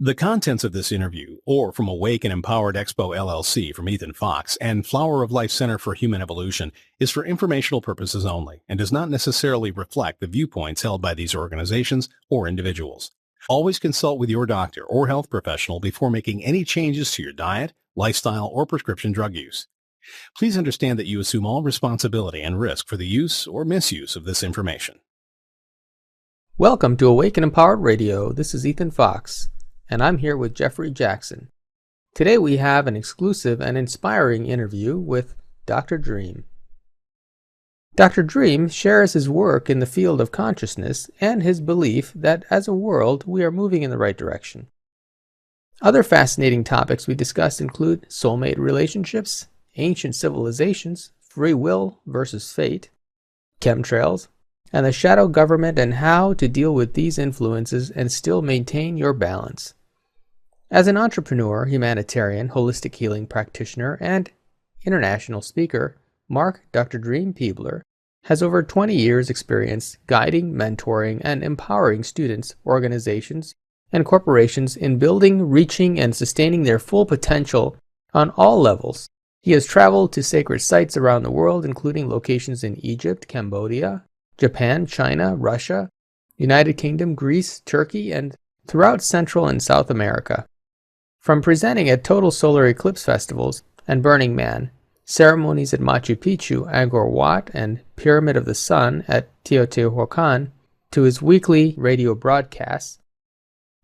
The contents of this interview, or from Awake and Empowered Expo LLC from Ethann Fox and Flower of Life Center for Human Evolution, is for informational purposes only and does not necessarily reflect the viewpoints held by these organizations or individuals. Always consult with your doctor or health professional before making any changes to your diet, lifestyle, or prescription drug use. Please understand that you assume all responsibility and risk for the use or misuse of this information. Welcome to Awake and Empowered Radio. This is Ethann Fox, and I'm here with Jeffery Jaxen. Today we have an exclusive and inspiring interview with Dr. Dream. Dr. Dream shares his work in the field of consciousness and his belief that as a world we are moving in the right direction. Other fascinating topics we discussed include soulmate relationships, ancient civilizations, free will versus fate, chemtrails, and the shadow government and how to deal with these influences and still maintain your balance. As an entrepreneur, humanitarian, holistic healing practitioner, and international speaker, Mark Dr. Dream Peebler has over 20 years' experience guiding, mentoring, and empowering students, organizations, and corporations in building, reaching, and sustaining their full potential on all levels. He has traveled to sacred sites around the world, including locations in Egypt, Cambodia, Japan, China, Russia, United Kingdom, Greece, Turkey, and throughout Central and South America. From presenting at total solar eclipse festivals and Burning Man, ceremonies at Machu Picchu, Angkor Wat, and Pyramid of the Sun at Teotihuacan, to his weekly radio broadcasts,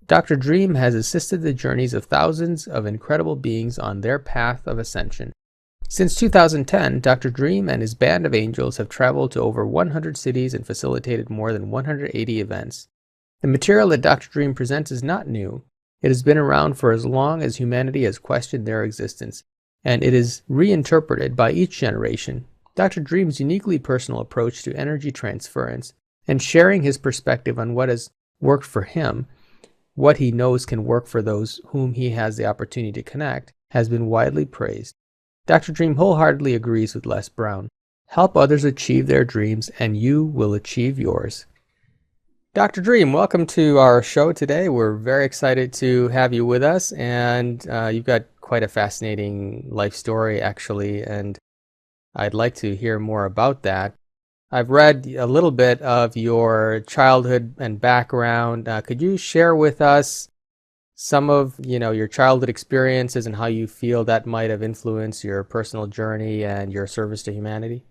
Dr. Dream has assisted the journeys of thousands of incredible beings on their path of ascension. Since 2010, Dr. Dream and his band of angels have traveled to over 100 cities and facilitated more than 180 events. The material that Dr. Dream presents is not new. It has been around for as long as humanity has questioned their existence, and it is reinterpreted by each generation. Dr. Dream's uniquely personal approach to energy transference and sharing his perspective on what has worked for him, what he knows can work for those whom he has the opportunity to connect, has been widely praised. Dr. Dream wholeheartedly agrees with Les Brown. Help others achieve their dreams, and you will achieve yours. Dr. Dream, welcome to our show today. We're very excited to have you with us, and you've got quite a fascinating life story, actually, and I'd like to hear more about that. I've read a little bit of your childhood and background. Could you share with us some of your childhood experiences and how you feel that might have influenced your personal journey and your service to humanity?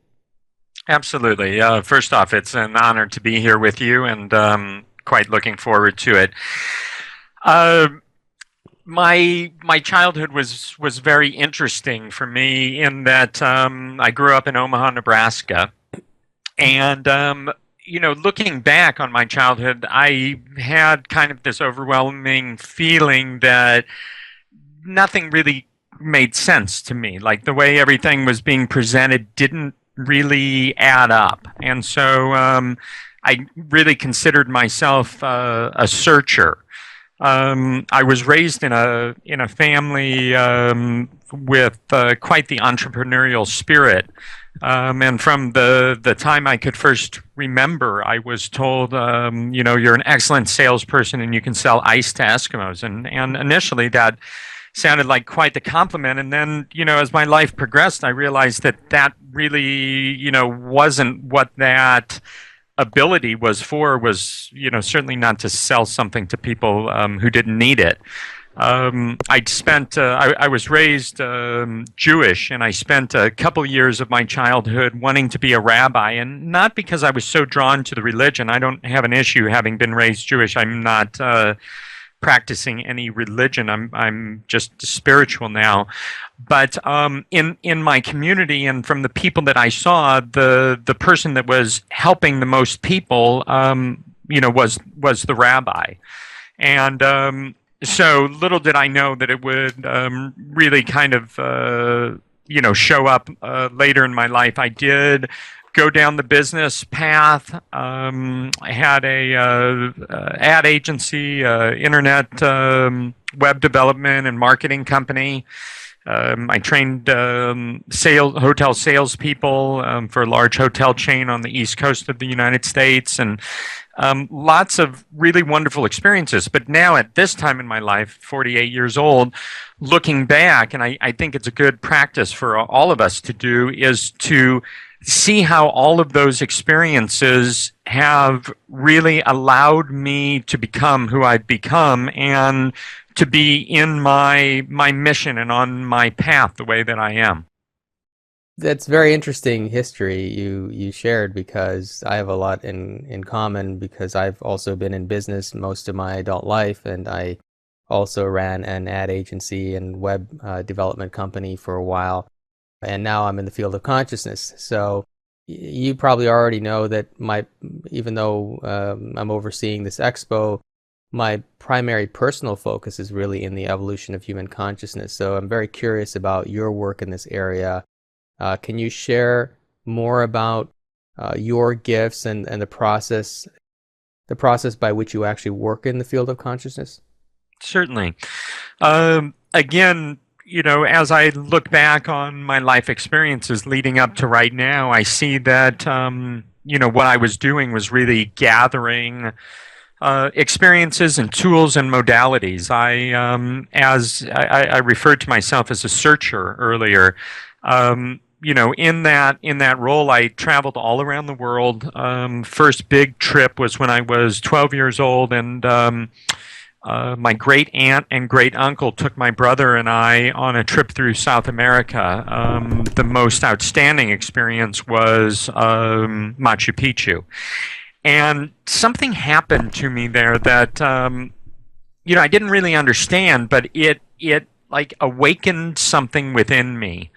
Absolutely. First off, it's an honor to be here with you, and quite looking forward to it. My childhood was very interesting for me in that I grew up in Omaha, Nebraska, and looking back on my childhood, I had kind of this overwhelming feeling that nothing really made sense to me. Like the way everything was being presented didn't really add up. And so I really considered myself a searcher. I was raised in a family with quite the entrepreneurial spirit. And from the time I could first remember, I was told, you're an excellent salesperson and you can sell ice to Eskimos. And initially that sounded like quite the compliment. And then, as my life progressed, I realized that really, wasn't what that ability was for, was, certainly not to sell something to people who didn't need it. I was raised Jewish, and I spent a couple years of my childhood wanting to be a rabbi, and not because I was so drawn to the religion. I don't have an issue having been raised Jewish. I'm not practicing any religion. I'm just spiritual now. But in my community and from the people that I saw, the person that was helping the most people, was the rabbi. And so little did I know that it would really kind of show up later in my life. I did go down the business path. I had a ad agency, internet web development and marketing company. I trained hotel salespeople for a large hotel chain on the East Coast of the United States, and lots of really wonderful experiences. But now at this time in my life, 48 years old, looking back, and I think it's a good practice for all of us to do, is to see how all of those experiences have really allowed me to become who I've become and to be in my mission and on my path the way that I am. That's very interesting history you shared, because I have a lot in common, because I've also been in business most of my adult life, and I also ran an ad agency and web development company for a while. And now I'm in the field of consciousness. So you probably already know that even though I'm overseeing this expo, my primary personal focus is really in the evolution of human consciousness. So I'm very curious about your work in this area. Can you share more about your gifts and the process by which you actually work in the field of consciousness? Certainly. Again, as I look back on my life experiences leading up to right now, I see that, what I was doing was really gathering experiences and tools and modalities. I referred to myself as a searcher earlier. In that role, I traveled all around the world. First big trip was when I was 12 years old, and my great aunt and great uncle took my brother and I on a trip through South America. The most outstanding experience was Machu Picchu. And something happened to me there that, I didn't really understand, but it like awakened something within me.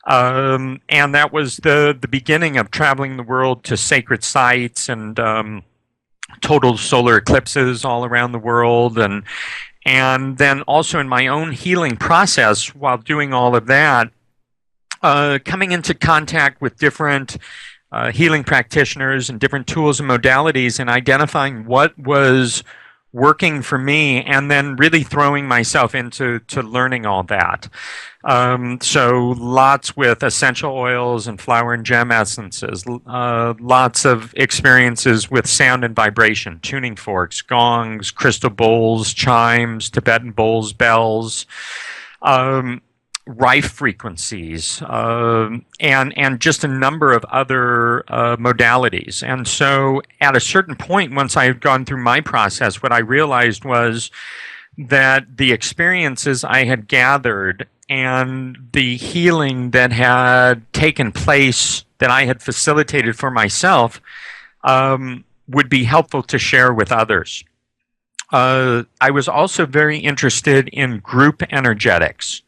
And that was the beginning of traveling the world to sacred sites and total solar eclipses all around the world, and then also in my own healing process while doing all of that, coming into contact with different healing practitioners and different tools and modalities, and identifying what was working for me, and then really throwing myself into learning all that. So lots with essential oils and flower and gem essences, lots of experiences with sound and vibration, tuning forks, gongs, crystal bowls, chimes, Tibetan bowls, bells, rife frequencies, and just a number of other modalities. And so at a certain point, once I had gone through my process, what I realized was that the experiences I had gathered and the healing that had taken place that I had facilitated for myself would be helpful to share with others. I was also very interested in group energetics.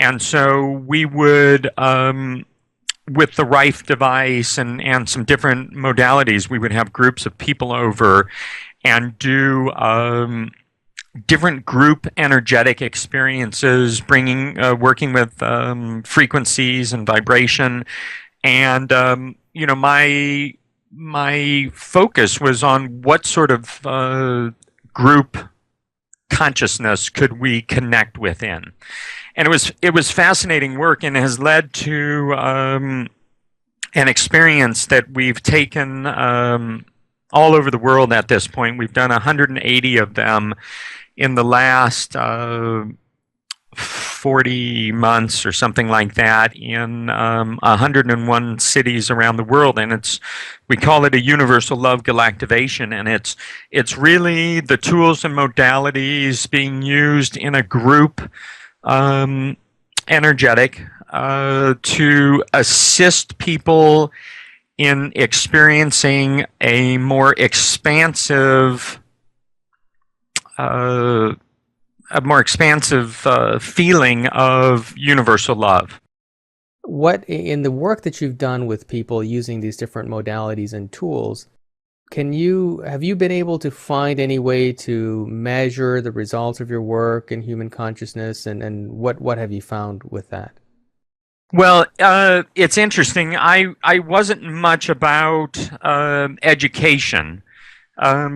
And so we would, with the Rife device and some different modalities, we would have groups of people over and do different group energetic experiences, working with frequencies and vibration. And, my focus was on what sort of group consciousness could we connect within. And it was fascinating work, and has led to an experience that we've taken all over the world at this point. We've done 180 of them in the last 40 months or something like that in 101 cities around the world, and we call it a universal love galactivation, and it's really the tools and modalities being used in a group energetic to assist people in experiencing a more expansive feeling of universal love. What, in the work that you've done with people using these different modalities and tools, have you been able to find any way to measure the results of your work in human consciousness, and what have you found with that? Well, it's interesting. I wasn't much about education.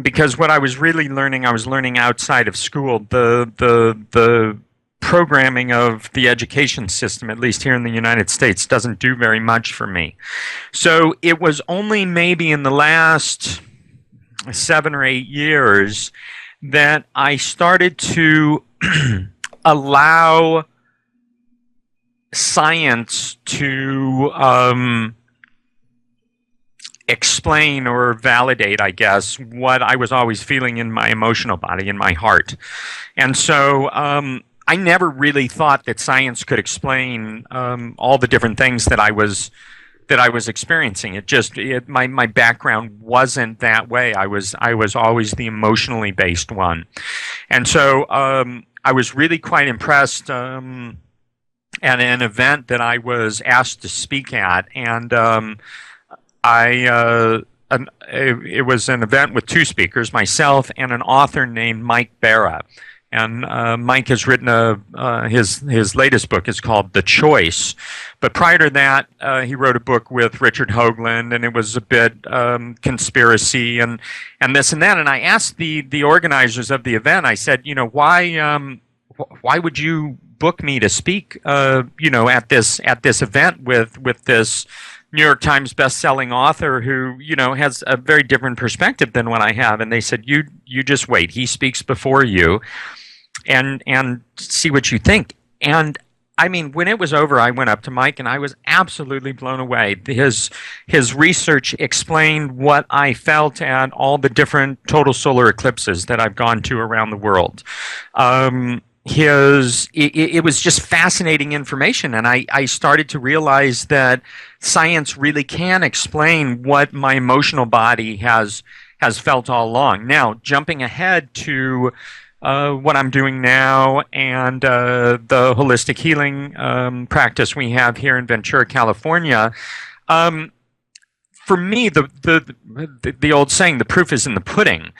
Because what I was really learning, I was learning outside of school. The programming of the education system, at least here in the United States, doesn't do very much for me. So it was only maybe in the last 7 or 8 years that I started to allow science to explain or validate, I guess, what I was always feeling in my emotional body, in my heart. And so I never really thought that science could explain all the different things that I was experiencing. My background wasn't that way. I was always the emotionally based one. And so I was really quite impressed at an event that I was asked to speak at, and it was an event with 2 speakers, myself and an author named Mike Barra. And Mike has written his latest book is called The Choice. But prior to that, he wrote a book with Richard Hoagland, and it was a bit conspiracy and this and that. And I asked the organizers of the event, I said, why would you book me to speak, at this event with this New York Times best-selling author who, has a very different perspective than what I have? And they said, you just wait. He speaks before you, and see what you think. And I mean, when it was over, I went up to Mike and I was absolutely blown away. His research explained what I felt at all the different total solar eclipses that I've gone to around the world. It was just fascinating information, and I started to realize that science really can explain what my emotional body has felt all along. Now, jumping ahead to what I'm doing now and the holistic healing practice we have here in Ventura, California. For me, the old saying, the proof is in the pudding.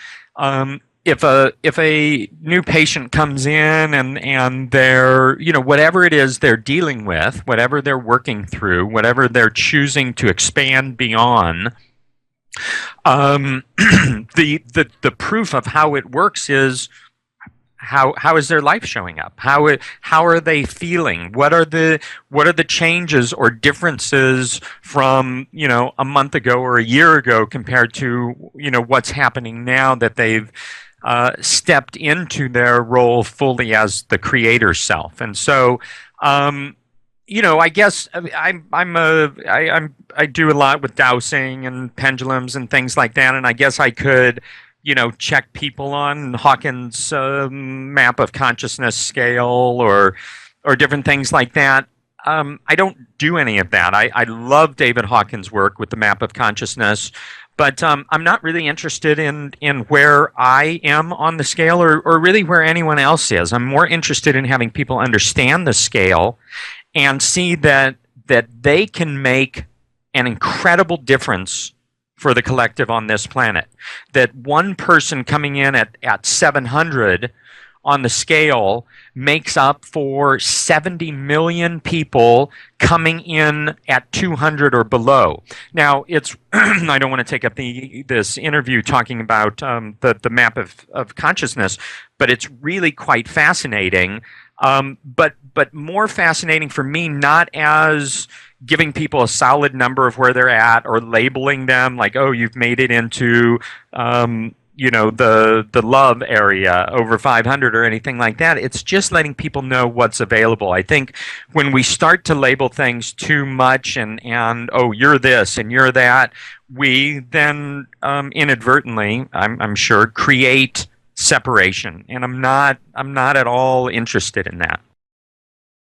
If a new patient comes in and they're, whatever it is they're dealing with, whatever they're working through, whatever they're choosing to expand beyond, the proof of how it works is how is their life showing up? How are they feeling? What are the changes or differences from a month ago or a year ago compared to what's happening now that they've stepped into their role fully as the creator self? And so I guess I do a lot with dowsing and pendulums and things like that, and I guess I could check people on Hawkins' map of consciousness scale or different things like that. I don't do any of that. I love David Hawkins' work with the map of consciousness, but I'm not really interested in where I am on the scale or really where anyone else is. I'm more interested in having people understand the scale and see that they can make an incredible difference for the collective on this planet. That one person coming in at 700 on the scale makes up for 70 million people coming in at 200 or below. Now, it's I don't want to take up this interview talking about the map of consciousness, but it's really quite fascinating. But more fascinating for me, not as giving people a solid number of where they're at or labeling them like, oh, you've made it into the love area over 500 or anything like that. It's just letting people know what's available. I think when we start to label things too much and oh, you're this and you're that, we then inadvertently, I'm sure, create separation, and I'm not at all interested in that.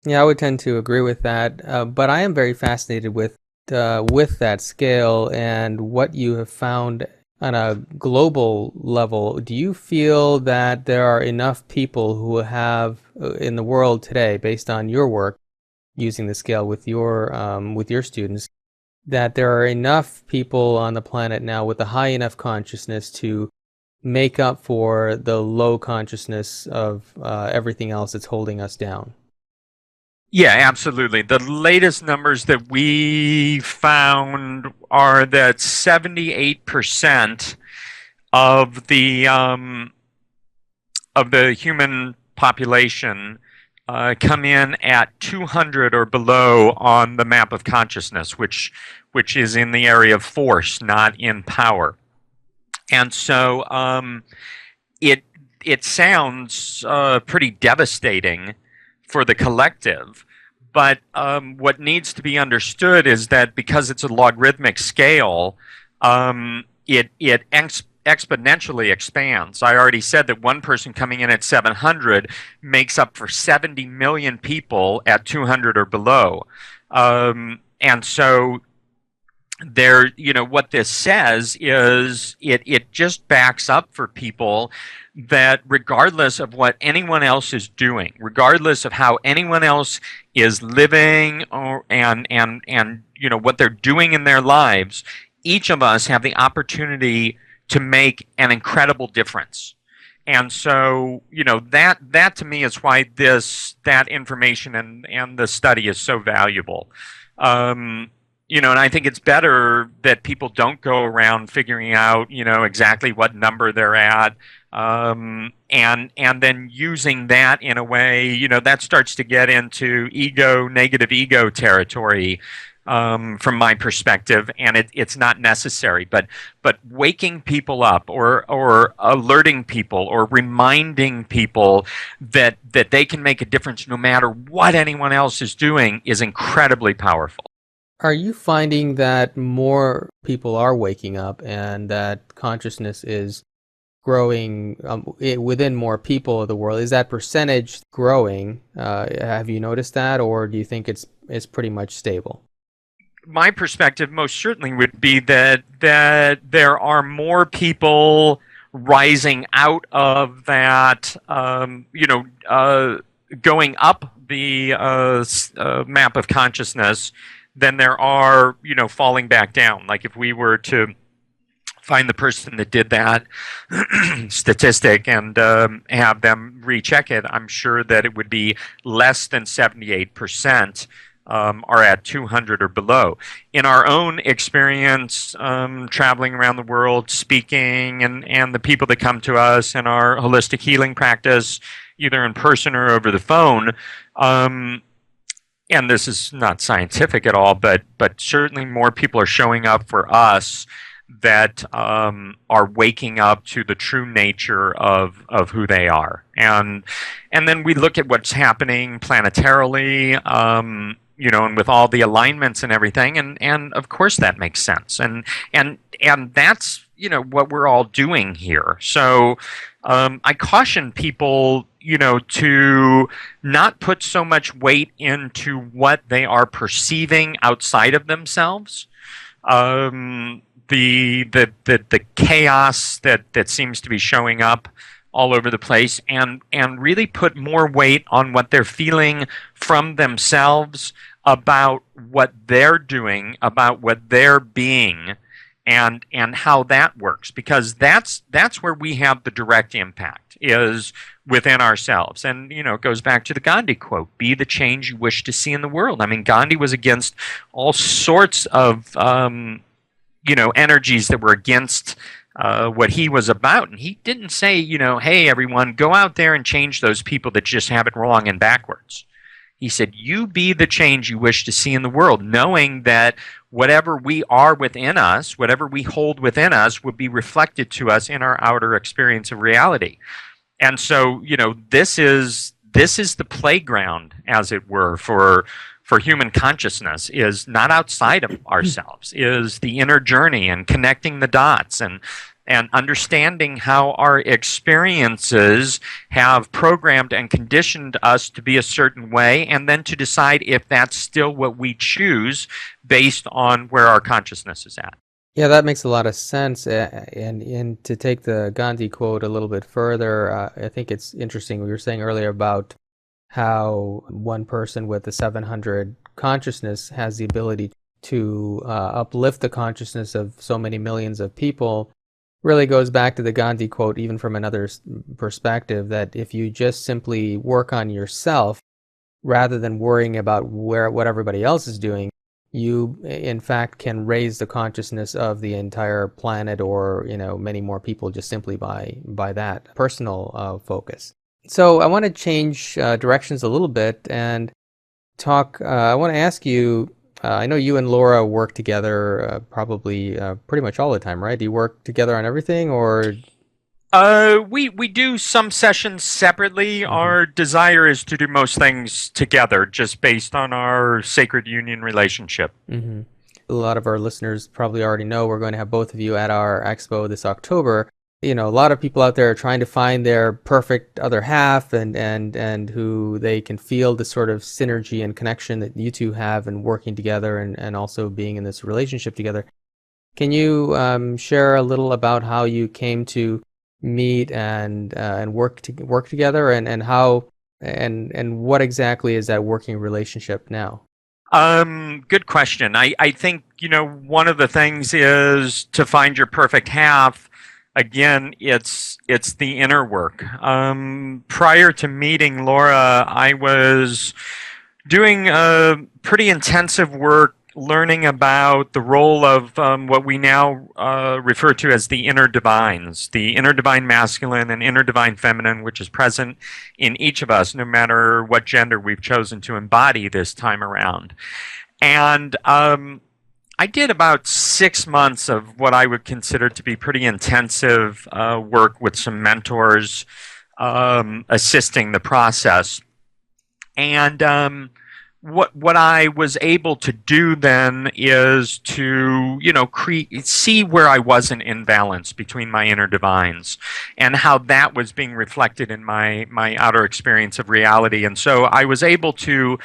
Yeah, I would tend to agree with that, but I am very fascinated with that scale and what you have found on a global level. Do you feel that there are enough people who have in the world today, based on your work using the scale with your students, that there are enough people on the planet now with a high enough consciousness to make up for the low consciousness of everything else that's holding us down? Yeah, absolutely. The latest numbers that we found are that 78% of the human population come in at 200 or below on the map of consciousness, which is in the area of force, not in power. And so it sounds pretty devastating for the collective. But what needs to be understood is that because it's a logarithmic scale, it exponentially expands. I already said that one person coming in at 700 makes up for 70 million people at 200 or below. And so there, what this says is it just backs up for people that regardless of what anyone else is doing, regardless of how anyone else is living and what they're doing in their lives, each of us have the opportunity to make an incredible difference. And so, that to me is why that information and the study is so valuable. And I think it's better that people don't go around figuring out, exactly what number they're at, and then using that in a way, that starts to get into negative ego territory, from my perspective, and it's not necessary. But waking people up, or alerting people, or reminding people that they can make a difference no matter what anyone else is doing is incredibly powerful. Are you finding that more people are waking up and that consciousness is growing within more people of the world? Is that percentage growing? Have you noticed that, or do you think it's pretty much stable? My perspective most certainly would be that there are more people rising out of that, going up the map of consciousness than there are, falling back down. Like if we were to find the person that did that statistic and have them recheck it, I'm sure that it would be less than 78% are at 200 or below. In our own experience, traveling around the world, speaking, and the people that come to us in our holistic healing practice, either in person or over the phone, and this is not scientific at all, but certainly more people are showing up for us that are waking up to the true nature of who they are. And then we look at what's happening planetarily, and with all the alignments and everything, and of course that makes sense. And that's, what we're all doing here. So I caution people, to not put so much weight into what they are perceiving outside of themselves. The chaos that seems to be showing up all over the place, and really put more weight on what they're feeling from themselves about what they're doing, about what they're being, and how that works, because that's where we have the direct impact, is within ourselves. And it goes back to the Gandhi quote, be the change you wish to see in the world. I mean, Gandhi was against all sorts of energies that were against what he was about, and he didn't say, hey everyone, go out there and change those people that just have it wrong and backwards. He said, you be the change you wish to see in the world, knowing that whatever we are within us, whatever we hold within us, will be reflected to us in our outer experience of reality. And so, this is the playground, as it were, for human consciousness, is not outside of ourselves, is the inner journey and connecting the dots and understanding how our experiences have programmed and conditioned us to be a certain way, and then to decide if that's still what we choose based on where our consciousness is at. Yeah, that makes a lot of sense. And to take the Gandhi quote a little bit further, I think it's interesting. We were saying earlier about how one person with the 700 consciousness has the ability to uplift the consciousness of so many millions of people. Really goes back to the Gandhi quote, even from another perspective, that if you just simply work on yourself rather than worrying about what everybody else is doing, you in fact can raise the consciousness of the entire planet, or many more people, just simply by that personal focus. So I want to change directions a little bit and talk. I want to ask you. I know you and Laura work together probably pretty much all the time, right? Do you work together on everything, or? We do some sessions separately. Mhm. Our desire is to do most things together, just based on our sacred union relationship. Mm-hmm. A lot of our listeners probably already know we're going to have both of you at our expo this October. A lot of people out there are trying to find their perfect other half, and who they can feel the sort of synergy and connection that you two have in working together, and also being in this relationship together. Can you share a little about how you came to meet and work together, and how and what exactly is that working relationship now? Good question. I think, one of the things is to find your perfect half. Again, it's the inner work. Prior to meeting Laura, I was doing pretty intensive work learning about the role of what we now refer to as the inner divines, the inner divine masculine and inner divine feminine, which is present in each of us, no matter what gender we've chosen to embody this time around. And I did about 6 months of what I would consider to be pretty intensive work with some mentors assisting the process. And what I was able to do then is to, see where I wasn't in balance between my inner divines, and how that was being reflected in my outer experience of reality. And so I was able to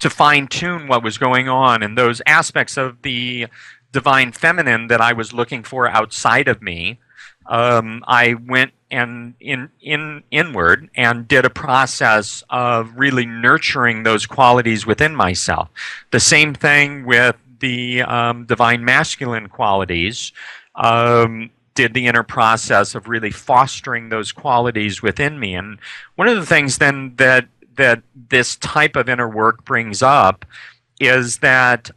fine tune what was going on, and those aspects of the divine feminine that I was looking for outside of me. I went and inward and did a process of really nurturing those qualities within myself. The same thing with the divine masculine qualities. Did the inner process of really fostering those qualities within me. And one of the things then that this type of inner work brings up is that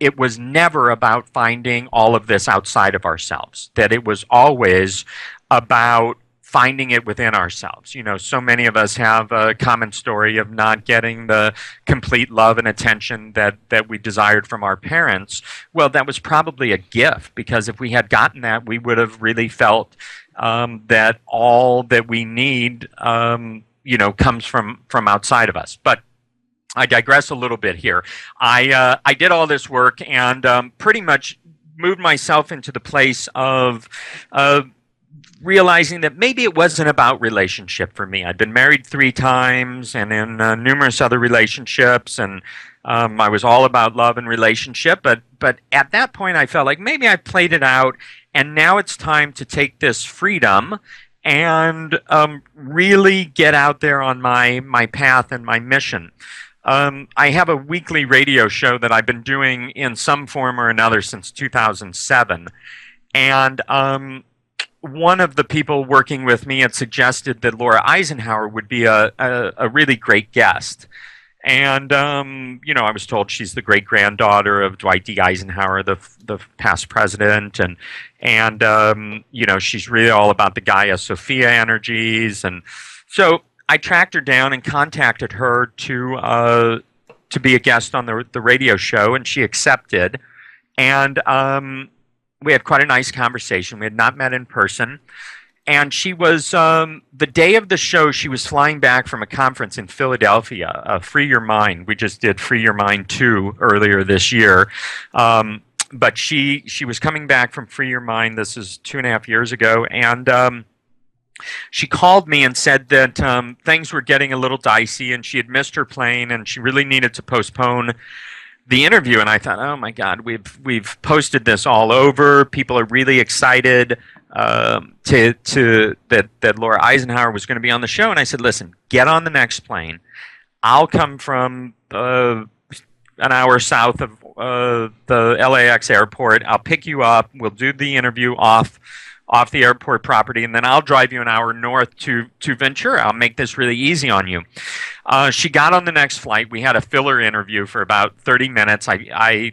it was never about finding all of this outside of ourselves, that it was always about finding it within ourselves. So many of us have a common story of not getting the complete love and attention that we desired from our parents. Well, that was probably a gift, because if we had gotten that, we would have really felt that all that we need, comes from outside of us. But I digress a little bit here. I did all this work and pretty much moved myself into the place of realizing that maybe it wasn't about relationship for me. I'd been married 3 times and in numerous other relationships, and I was all about love and relationship. But at that point, I felt like maybe I played it out, and now it's time to take this freedom and really get out there on my path and my mission. I have a weekly radio show that I've been doing in some form or another since 2007. And one of the people working with me had suggested that Laura Eisenhower would be a really great guest. And, I was told she's the great-granddaughter of Dwight D. Eisenhower, the past president. And she's really all about the Gaia Sophia energies. And so I tracked her down and contacted her to be a guest on the radio show, and she accepted. And we had quite a nice conversation. We had not met in person. And she was, the day of the show, she was flying back from a conference in Philadelphia, Free Your Mind. We just did Free Your Mind 2 earlier this year. But she was coming back from Free Your Mind. This is 2.5 years ago. And she called me and said that things were getting a little dicey, and she had missed her plane, and she really needed to postpone the interview. And I thought, oh my God, we've posted this all over. People are really excited that Laura Eisenhower was going to be on the show. And I said, listen, get on the next plane. I'll come from an hour south of the LAX airport. I'll pick you up. We'll do the interview off the airport property, and then I'll drive you an hour north to Ventura. I'll make this really easy on you. She got on the next flight. We had a filler interview for about 30 minutes.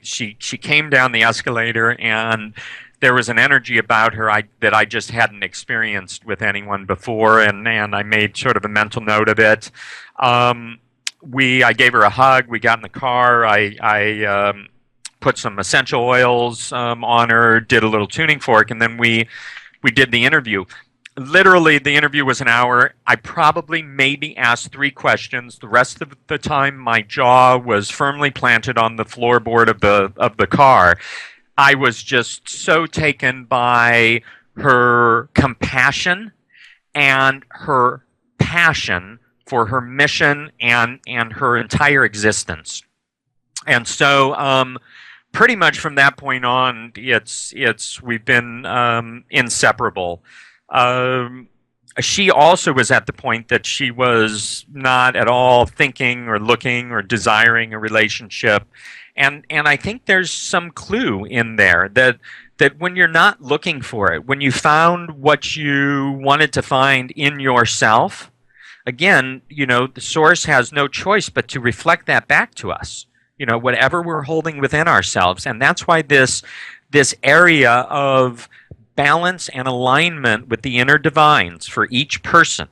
She came down the escalator, and there was an energy about her that I just hadn't experienced with anyone before, and I made sort of a mental note of it. I gave her a hug. We got in the car. I put some essential oils on her, did a little tuning fork, and then we did the interview. Literally, the interview was an hour. I probably maybe asked 3 questions. The rest of the time, my jaw was firmly planted on the floorboard of the car. I was just so taken by her compassion and her passion for her mission and her entire existence. And so pretty much from that point on, we've been inseparable. She also was at the point that she was not at all thinking or looking or desiring a relationship. And I think there's some clue in there that when you're not looking for it, when you found what you wanted to find in yourself, again, the source has no choice but to reflect that back to us, whatever we're holding within ourselves. And that's why this area of balance and alignment with the inner divines for each person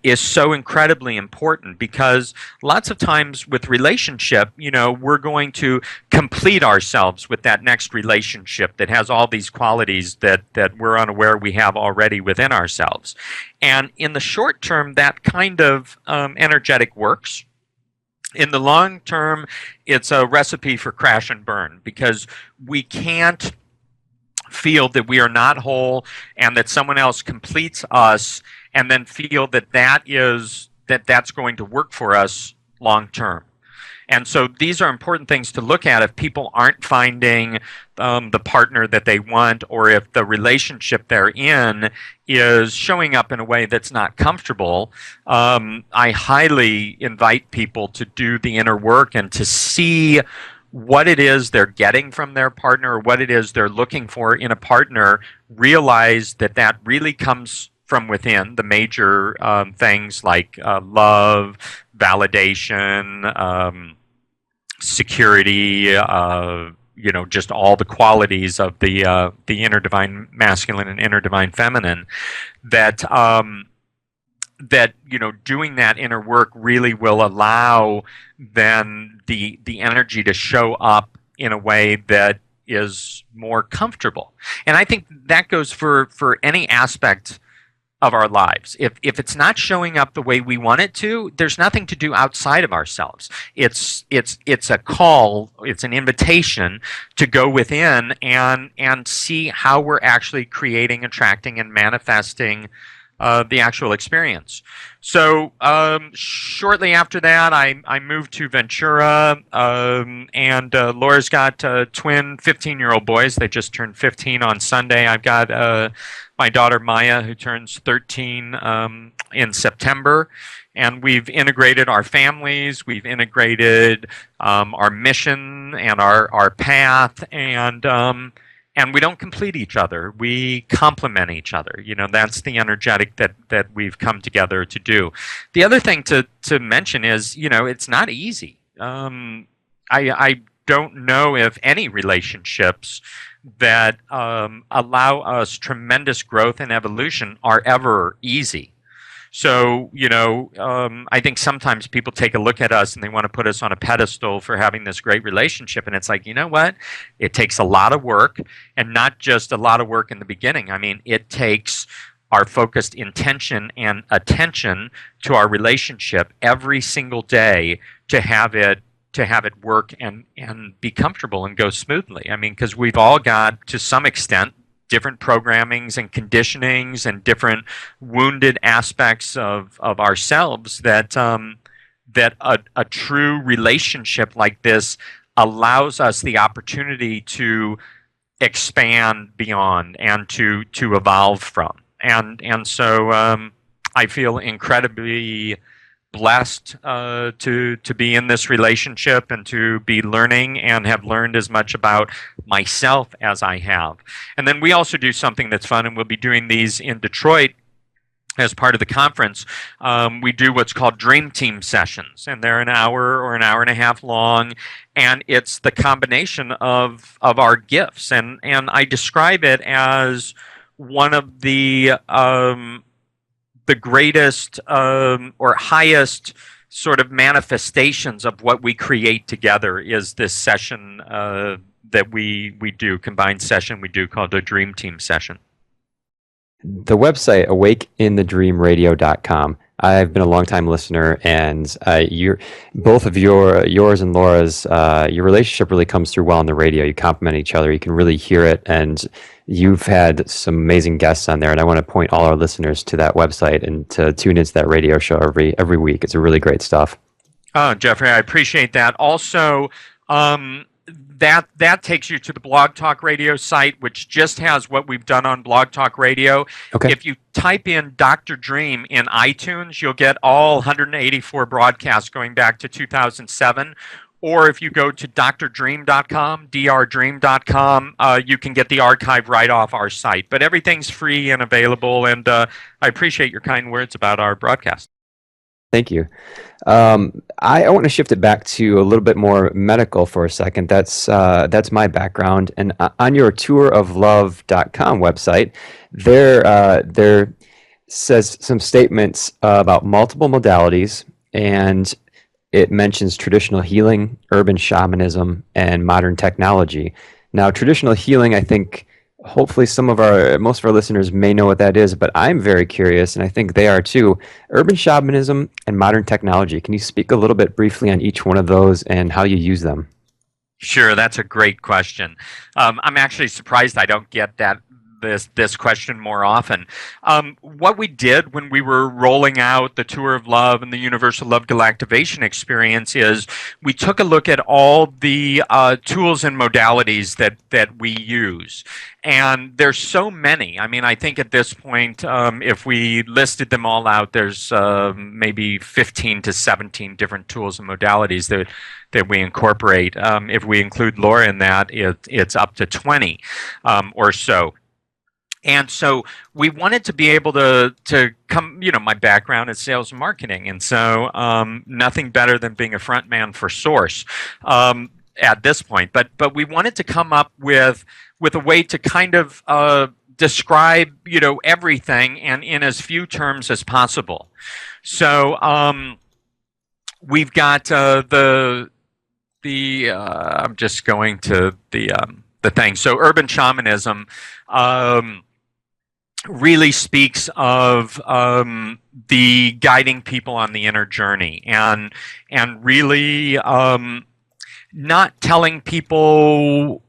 is so incredibly important, because lots of times with relationship, we're going to complete ourselves with that next relationship that has all these qualities that we're unaware we have already within ourselves. And in the short term, that kind of energetic works. In the long term, it's a recipe for crash and burn, because we can't feel that we are not whole and that someone else completes us and then feel that's going to work for us long term. And so these are important things to look at if people aren't finding the partner that they want, or if the relationship they're in is showing up in a way that's not comfortable. I highly invite people to do the inner work and to see what it is they're getting from their partner, or what it is they're looking for in a partner. Realize that really comes from within. The major things like love, validation, security, just all the qualities of the inner divine masculine and inner divine feminine, that doing that inner work really will allow then the energy to show up in a way that is more comfortable. And I think that goes for any aspect of our lives. If it's not showing up the way we want it to, there's nothing to do outside of ourselves. It's a call, it's an invitation to go within and see how we're actually creating, attracting, and manifesting the actual experience. So shortly after that, I moved to Ventura, and Laura's got twin 15-year-old boys. They just turned 15 on Sunday. I've got my daughter Maya, who turns 13 in September. And we've integrated our families, we've integrated our mission and our path, and we don't complete each other. We complement each other. That's the energetic that we've come together to do. The other thing to mention is, it's not easy. I don't know if any relationships that allow us tremendous growth and evolution are ever easy. So, I think sometimes people take a look at us and they want to put us on a pedestal for having this great relationship. And it's like, you know what? It takes a lot of work, and not just a lot of work in the beginning. I mean, it takes our focused intention and attention to our relationship every single day to have it work and be comfortable and go smoothly. I mean, because we've all got, to some extent, different programmings and conditionings and different wounded aspects of ourselves that a true relationship like this allows us the opportunity to expand beyond and to evolve from. And so I feel incredibly blessed to be in this relationship and to be learning and have learned as much about myself as I have. And then we also do something that's fun, and we'll be doing these in Detroit as part of the conference, we do what's called dream team sessions, and they're an hour or an hour and a half long, and it's the combination of our gifts, and I describe it as one of the greatest or highest sort of manifestations of what we create together is this session that we do, combined session we do called a dream team session. The website, awakeinthedreamradio.com. I've been a long-time listener, and both of yours and Laura's, your relationship really comes through well on the radio. You complement each other. You can really hear it, and you've had some amazing guests on there. And I want to point all our listeners to that website and to tune into that radio show every week. It's really great stuff. Oh, Jeffrey, I appreciate that. Also, that takes you to the Blog Talk Radio site, which just has what we've done on Blog Talk Radio. Okay. If you type in Dr. Dream in iTunes, you'll get all 184 broadcasts going back to 2007. Or if you go to drdream.com, drdream.com, you can get the archive right off our site. But everything's free and available, and I appreciate your kind words about our broadcast. Thank you. I want to shift it back to a little bit more medical for a second. That's my background. And on your touroflove.com website, there says some statements about multiple modalities, and it mentions traditional healing, urban shamanism, and modern technology. Now, traditional healing, I think, hopefully most of our listeners may know what that is, but I'm very curious, and I think they are too. Urban shamanism and modern technology. Can you speak a little bit briefly on each one of those and how you use them? Sure, that's a great question. I'm actually surprised I don't get this question more often. What we did when we were rolling out the Tour of Love and the Universal Love Galactivation experience is we took a look at all the tools and modalities that we use. And there's so many. I mean, I think at this point, if we listed them all out, there's maybe 15 to 17 different tools and modalities that we incorporate. If we include Laura in that, it's up to 20 or so. And so we wanted to be able to come, my background is sales and marketing. And so nothing better than being a front man for Source at this point. But we wanted to come up with a way to kind of describe, everything and in as few terms as possible. So we've got I'm just going to the thing. So urban shamanism really speaks of the guiding people on the inner journey and really not telling people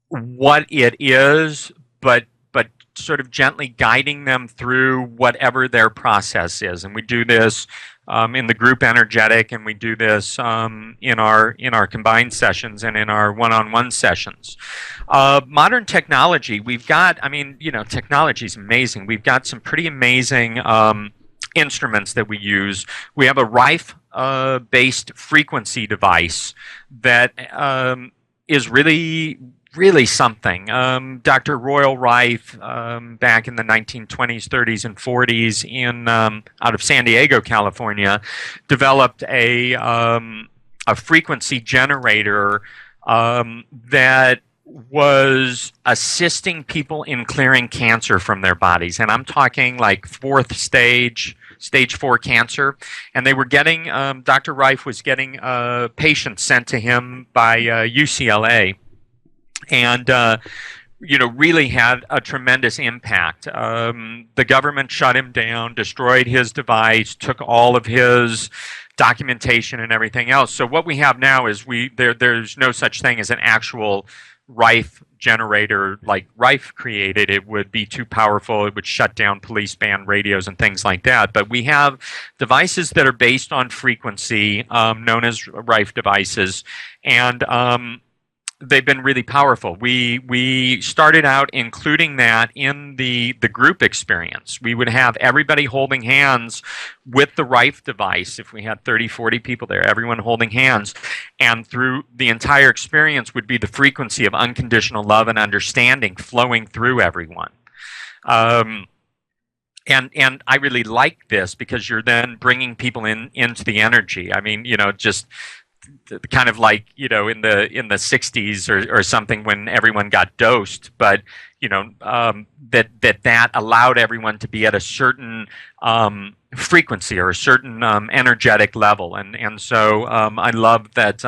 what it is, but sort of gently guiding them through whatever their process is. And we do this in the group energetic, and we do this in our combined sessions and in our one-on-one sessions. Modern technology, we've got, technology is amazing. We've got some pretty amazing instruments that we use. We have a Rife-based frequency device that is really something. Dr. Royal Rife, back in the 1920s, 30s, and 40s out of San Diego, California, developed a frequency generator that was assisting people in clearing cancer from their bodies. And I'm talking like stage 4 cancer. And they were getting, Dr. Rife was getting patients sent to him by UCLA. And, really had a tremendous impact. The government shut him down, destroyed his device, took all of his documentation and everything else. So what we have now is there's no such thing as an actual Rife generator like Rife created. It would be too powerful. It would shut down police band radios and things like that. But we have devices that are based on frequency, known as Rife devices, and they've been really powerful. We started out including that in the group experience. We would have everybody holding hands with the Rife device. If we had 30, 40 people there, everyone holding hands. And through the entire experience would be the frequency of unconditional love and understanding flowing through everyone. and I really like this because you're then bringing people into the energy. I mean, just kind of like in the 60s or something when everyone got dosed, but that allowed everyone to be at a certain frequency or a certain energetic level, and so I love that.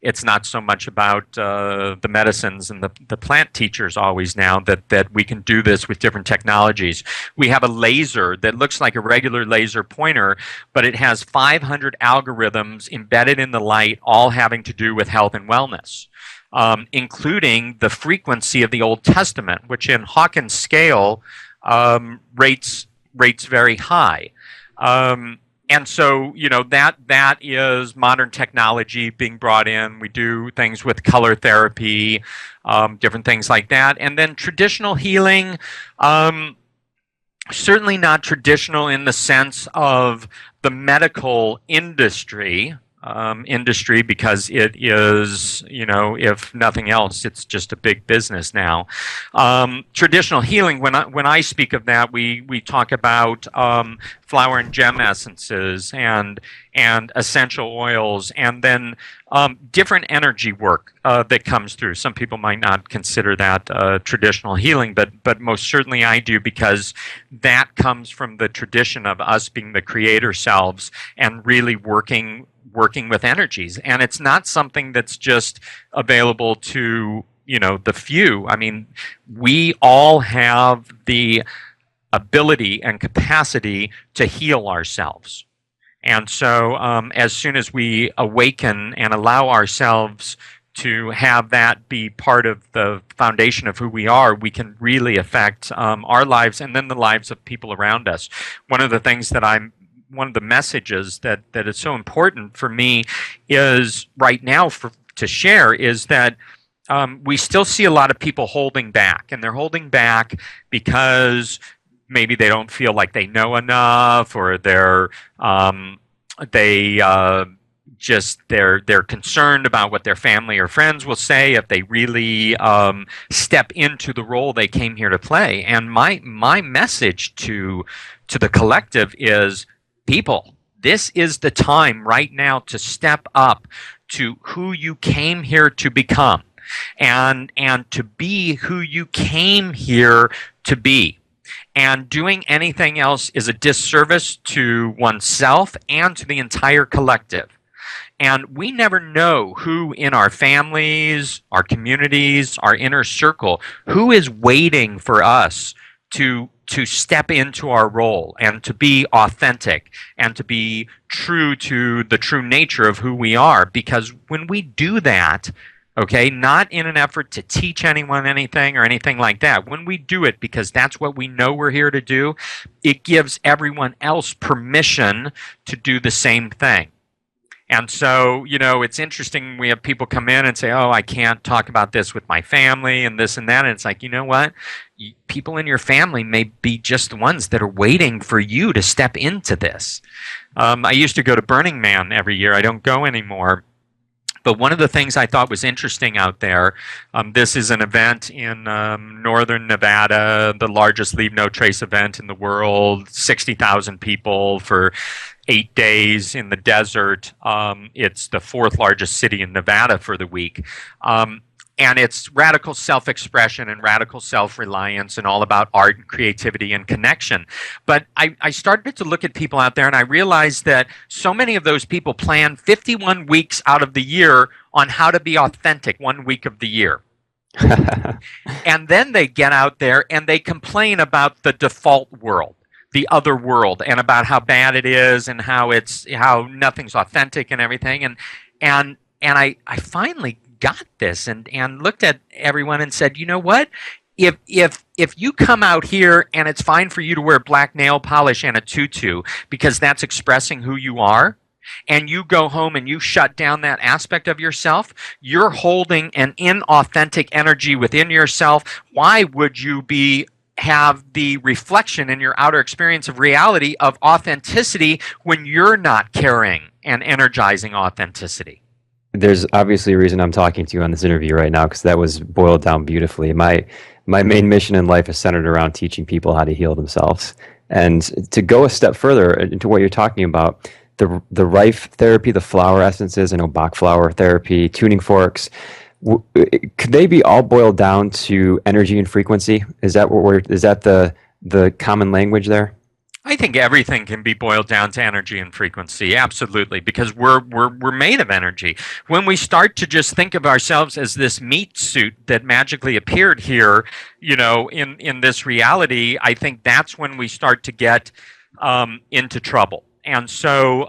It's not so much about the medicines and the plant teachers always now that we can do this with different technologies. We have a laser that looks like a regular laser pointer, but it has 500 algorithms embedded in the light, all having to do with health and wellness, including the frequency of the Old Testament, which in Hawkins scale rates very high. And so, that is modern technology being brought in. We do things with color therapy, different things like that. And then traditional healing, certainly not traditional in the sense of the medical industry, because it is, if nothing else, it's just a big business now. Traditional healing, when I speak of that, we talk about flower and gem essences and essential oils, and then different energy work that comes through. Some people might not consider that traditional healing, but most certainly I do, because that comes from the tradition of us being the creator selves and really working with energies. And it's not something that's just available to, the few. I mean, we all have the ability and capacity to heal ourselves. And so as soon as we awaken and allow ourselves to have that be part of the foundation of who we are, we can really affect our lives and then the lives of people around us. One of the messages that is so important for me is right now to share is that we still see a lot of people holding back, and they're holding back because maybe they don't feel like they know enough, or they're concerned about what their family or friends will say if they really step into the role they came here to play. And my message to the collective is, people, this is the time right now to step up to who you came here to become, and to be who you came here to be. And doing anything else is a disservice to oneself and to the entire collective. And we never know who in our families, our communities, our inner circle, who is waiting for us to step into our role and to be authentic and to be true to the true nature of who we are. Because when we do that, okay, not in an effort to teach anyone anything or anything like that, when we do it because that's what we know we're here to do, it gives everyone else permission to do the same thing. And so, it's interesting. We have people come in and say, oh, I can't talk about this with my family and this and that. And it's like, you know what? People in your family may be just the ones that are waiting for you to step into this. I used to go to Burning Man every year. I don't go anymore. But one of the things I thought was interesting out there, this is an event in northern Nevada, the largest Leave No Trace event in the world, 60,000 people for 8 days in the desert. It's the fourth largest city in Nevada for the week. And it's radical self-expression and radical self-reliance and all about art and creativity and connection. But I started to look at people out there, and I realized that so many of those people plan 51 weeks out of the year on how to be authentic 1 week of the year. And then they get out there and they complain about the default world, the other world, and about how bad it is and how nothing's authentic and everything. And I finally got this and looked at everyone and said, you know what? If you come out here and it's fine for you to wear black nail polish and a tutu because that's expressing who you are, and you go home and you shut down that aspect of yourself, you're holding an inauthentic energy within yourself. Why would you have the reflection in your outer experience of reality of authenticity when you're not carrying and energizing authenticity? there's obviously a reason I'm talking to you on this interview right now, because that was boiled down beautifully. My main mission in life is centered around teaching people how to heal themselves. And to go a step further into what you're talking about, the Rife therapy, the flower essences, Bach flower therapy, tuning forks, could they be all boiled down to energy and frequency? Is that the common language there? I think everything can be boiled down to energy and frequency, absolutely, because we're made of energy. When we start to just think of ourselves as this meat suit that magically appeared here, in this reality, I think that's when we start to get into trouble. And so,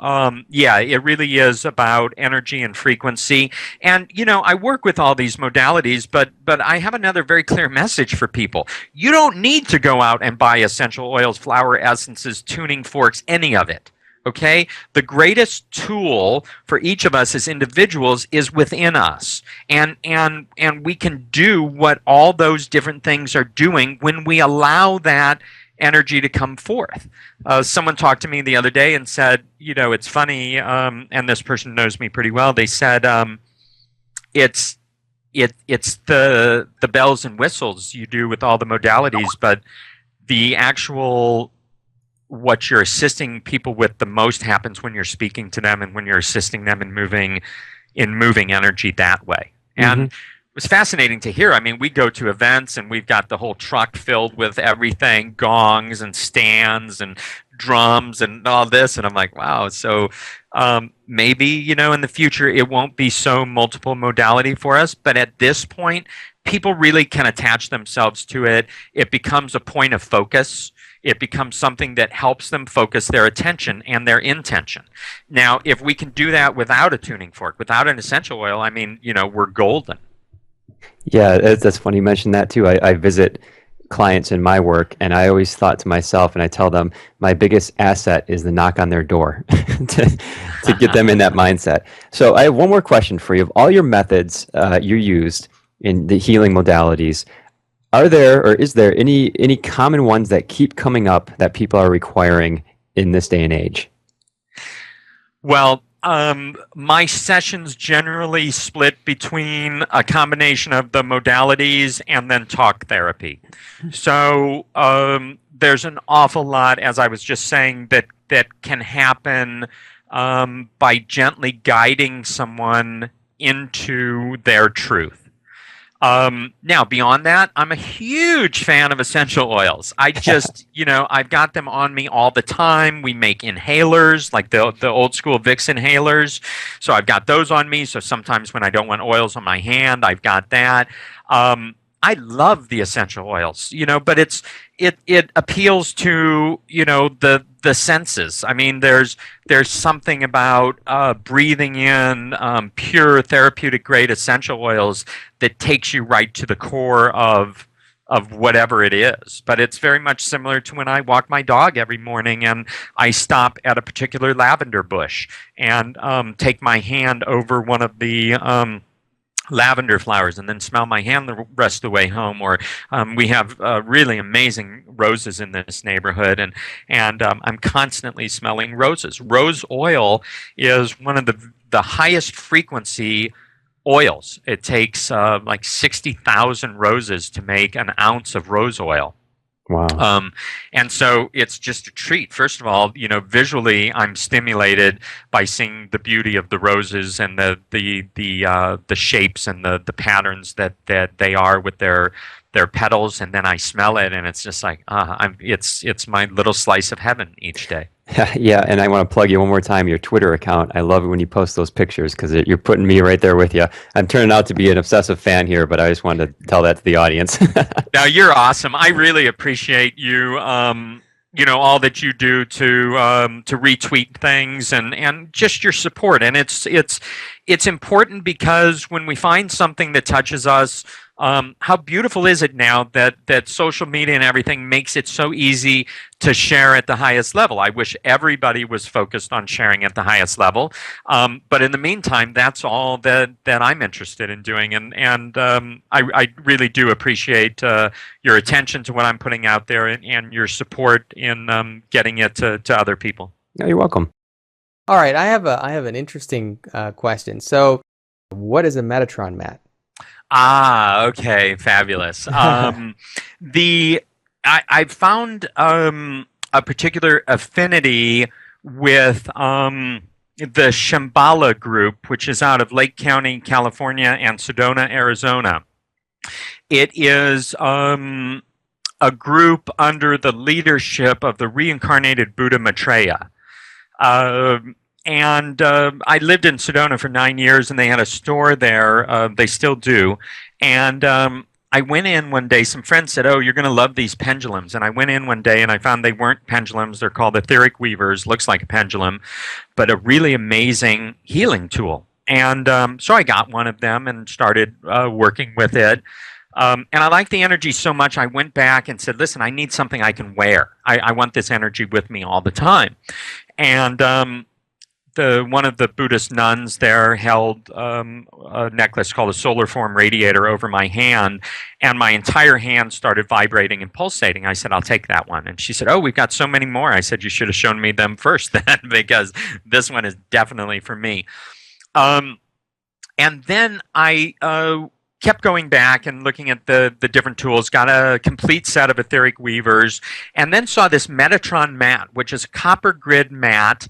it really is about energy and frequency. And, I work with all these modalities, but I have another very clear message for people. You don't need to go out and buy essential oils, flower essences, tuning forks, any of it. Okay? The greatest tool for each of us as individuals is within us. And we can do what all those different things are doing when we allow that energy to come forth. Someone talked to me the other day and said, it's funny, and this person knows me pretty well. They said, it's the bells and whistles you do with all the modalities, but the actual what you're assisting people with the most happens when you're speaking to them and when you're assisting them in moving energy that way. And it was fascinating to hear. I mean, we go to events and we've got the whole truck filled with everything, gongs and stands and drums and all this. And I'm like, wow. So maybe, in the future, it won't be so multiple modality for us. But at this point, people really can attach themselves to it. It becomes a point of focus. It becomes something that helps them focus their attention and their intention. Now, if we can do that without a tuning fork, without an essential oil, I mean, we're golden. Yeah, that's funny you mentioned that too. I visit clients in my work, and I always thought to myself, and I tell them, my biggest asset is the knock on their door to get them in that mindset. So I have one more question for you. Of all your methods you used in the healing modalities, are there or is there any common ones that keep coming up that people are requiring in this day and age? Well, my sessions generally split between a combination of the modalities and then talk therapy. So there's an awful lot, as I was just saying, that can happen by gently guiding someone into their truth. Now, beyond that, I'm a huge fan of essential oils. I just, I've got them on me all the time. We make inhalers, like the old school Vicks inhalers. So I've got those on me. So sometimes when I don't want oils on my hand, I've got that. I love the essential oils, but it appeals to, the senses. I mean, there's something about breathing in pure therapeutic grade essential oils that takes you right to the core of whatever it is. But it's very much similar to when I walk my dog every morning and I stop at a particular lavender bush and take my hand over one of the lavender flowers and then smell my hand the rest of the way home. Or we have really amazing roses in this neighborhood, and I'm constantly smelling roses. Rose oil is one of the highest frequency oils. It takes like 60,000 roses to make an ounce of rose oil. Wow. And so it's just a treat. First of all, visually I'm stimulated by seeing the beauty of the roses and the shapes and the patterns that they are with their petals, and then I smell it and it's just like it's my little slice of heaven each day. Yeah, and I want to plug you one more time, your Twitter account. I love it when you post those pictures because you're putting me right there with you. I'm turning out to be an obsessive fan here, but I just wanted to tell that to the audience. Now, you're awesome. I really appreciate you, all that you do to retweet things and just your support. And it's important because when we find something that touches us, how beautiful is it now that social media and everything makes it so easy to share at the highest level? I wish everybody was focused on sharing at the highest level. But in the meantime, that's all that I'm interested in doing. And I really do appreciate your attention to what I'm putting out there and your support in getting it to other people. No, you're welcome. All right, I have an interesting question. So What is a Metatron mat? Okay, fabulous. I found a particular affinity with the Shambhala group, which is out of Lake County, California, and Sedona, Arizona. It is a group under the leadership of the reincarnated Buddha Maitreya. And I lived in Sedona for 9 years, and they had a store there. They still do. And I went in one day. Some friends said, "Oh, you're going to love these pendulums." And I went in one day, and I found they weren't pendulums. They're called etheric weavers. Looks like a pendulum, but a really amazing healing tool. And so I got one of them and started working with it. And I liked the energy so much, I went back and said, "Listen, I need something I can wear. I want this energy with me all the time." And one of the Buddhist nuns there held a necklace called a solar form radiator over my hand, and my entire hand started vibrating and pulsating. I said, "I'll take that one." And she said, "Oh, we've got so many more." I said, "You should have shown me them first then, because this one is definitely for me." And then I kept going back and looking at the different tools, got a complete set of etheric weavers, and then saw this Metatron mat, which is a copper grid mat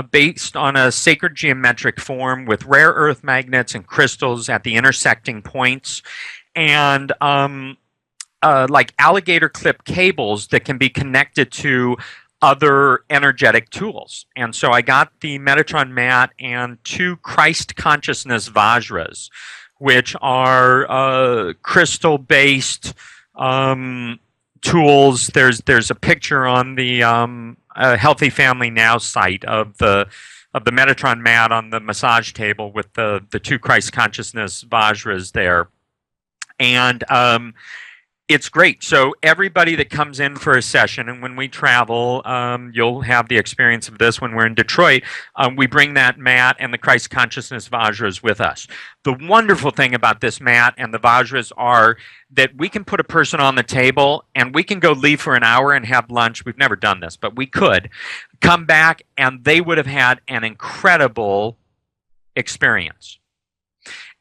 based on a sacred geometric form with rare earth magnets and crystals at the intersecting points, and like alligator clip cables that can be connected to other energetic tools. And so I got the Metatron mat and 2 Christ consciousness vajras, which are crystal-based tools. There's a picture on the Healthy Family Now site of the Metatron mat on the massage table with the 2 Christ consciousness vajras there, and it's great. So everybody that comes in for a session, and when we travel, you'll have the experience of this when we're in Detroit, we bring that mat and the Christ Consciousness Vajras with us. The wonderful thing about this mat and the Vajras are that we can put a person on the table and we can go leave for an hour and have lunch. We've never done this, but we could come back and they would have had an incredible experience.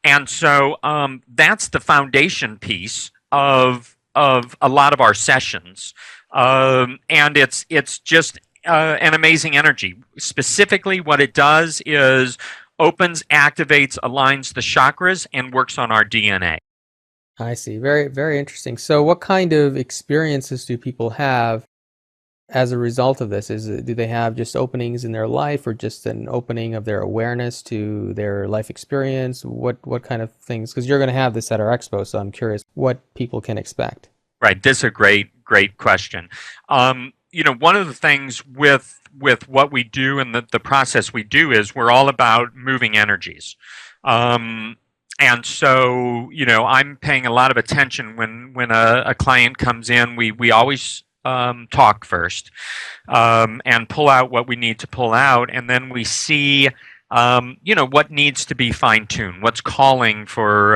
And so that's the foundation piece of a lot of our sessions, and it's just an amazing energy. Specifically, what it does is opens, activates, aligns the chakras, and works on our DNA. I see. Very, very interesting. So what kind of experiences do people have as a result of this? Do they have just openings in their life, or just an opening of their awareness to their life experience? What kind of things? Because you're going to have this at our expo, so I'm curious what people can expect. Right. This is a great question. One of the things with what we do and the process we do is we're all about moving energies. And so, I'm paying a lot of attention when a client comes in. We always talk first and pull out what we need to pull out, and then we see what needs to be fine-tuned, what's calling for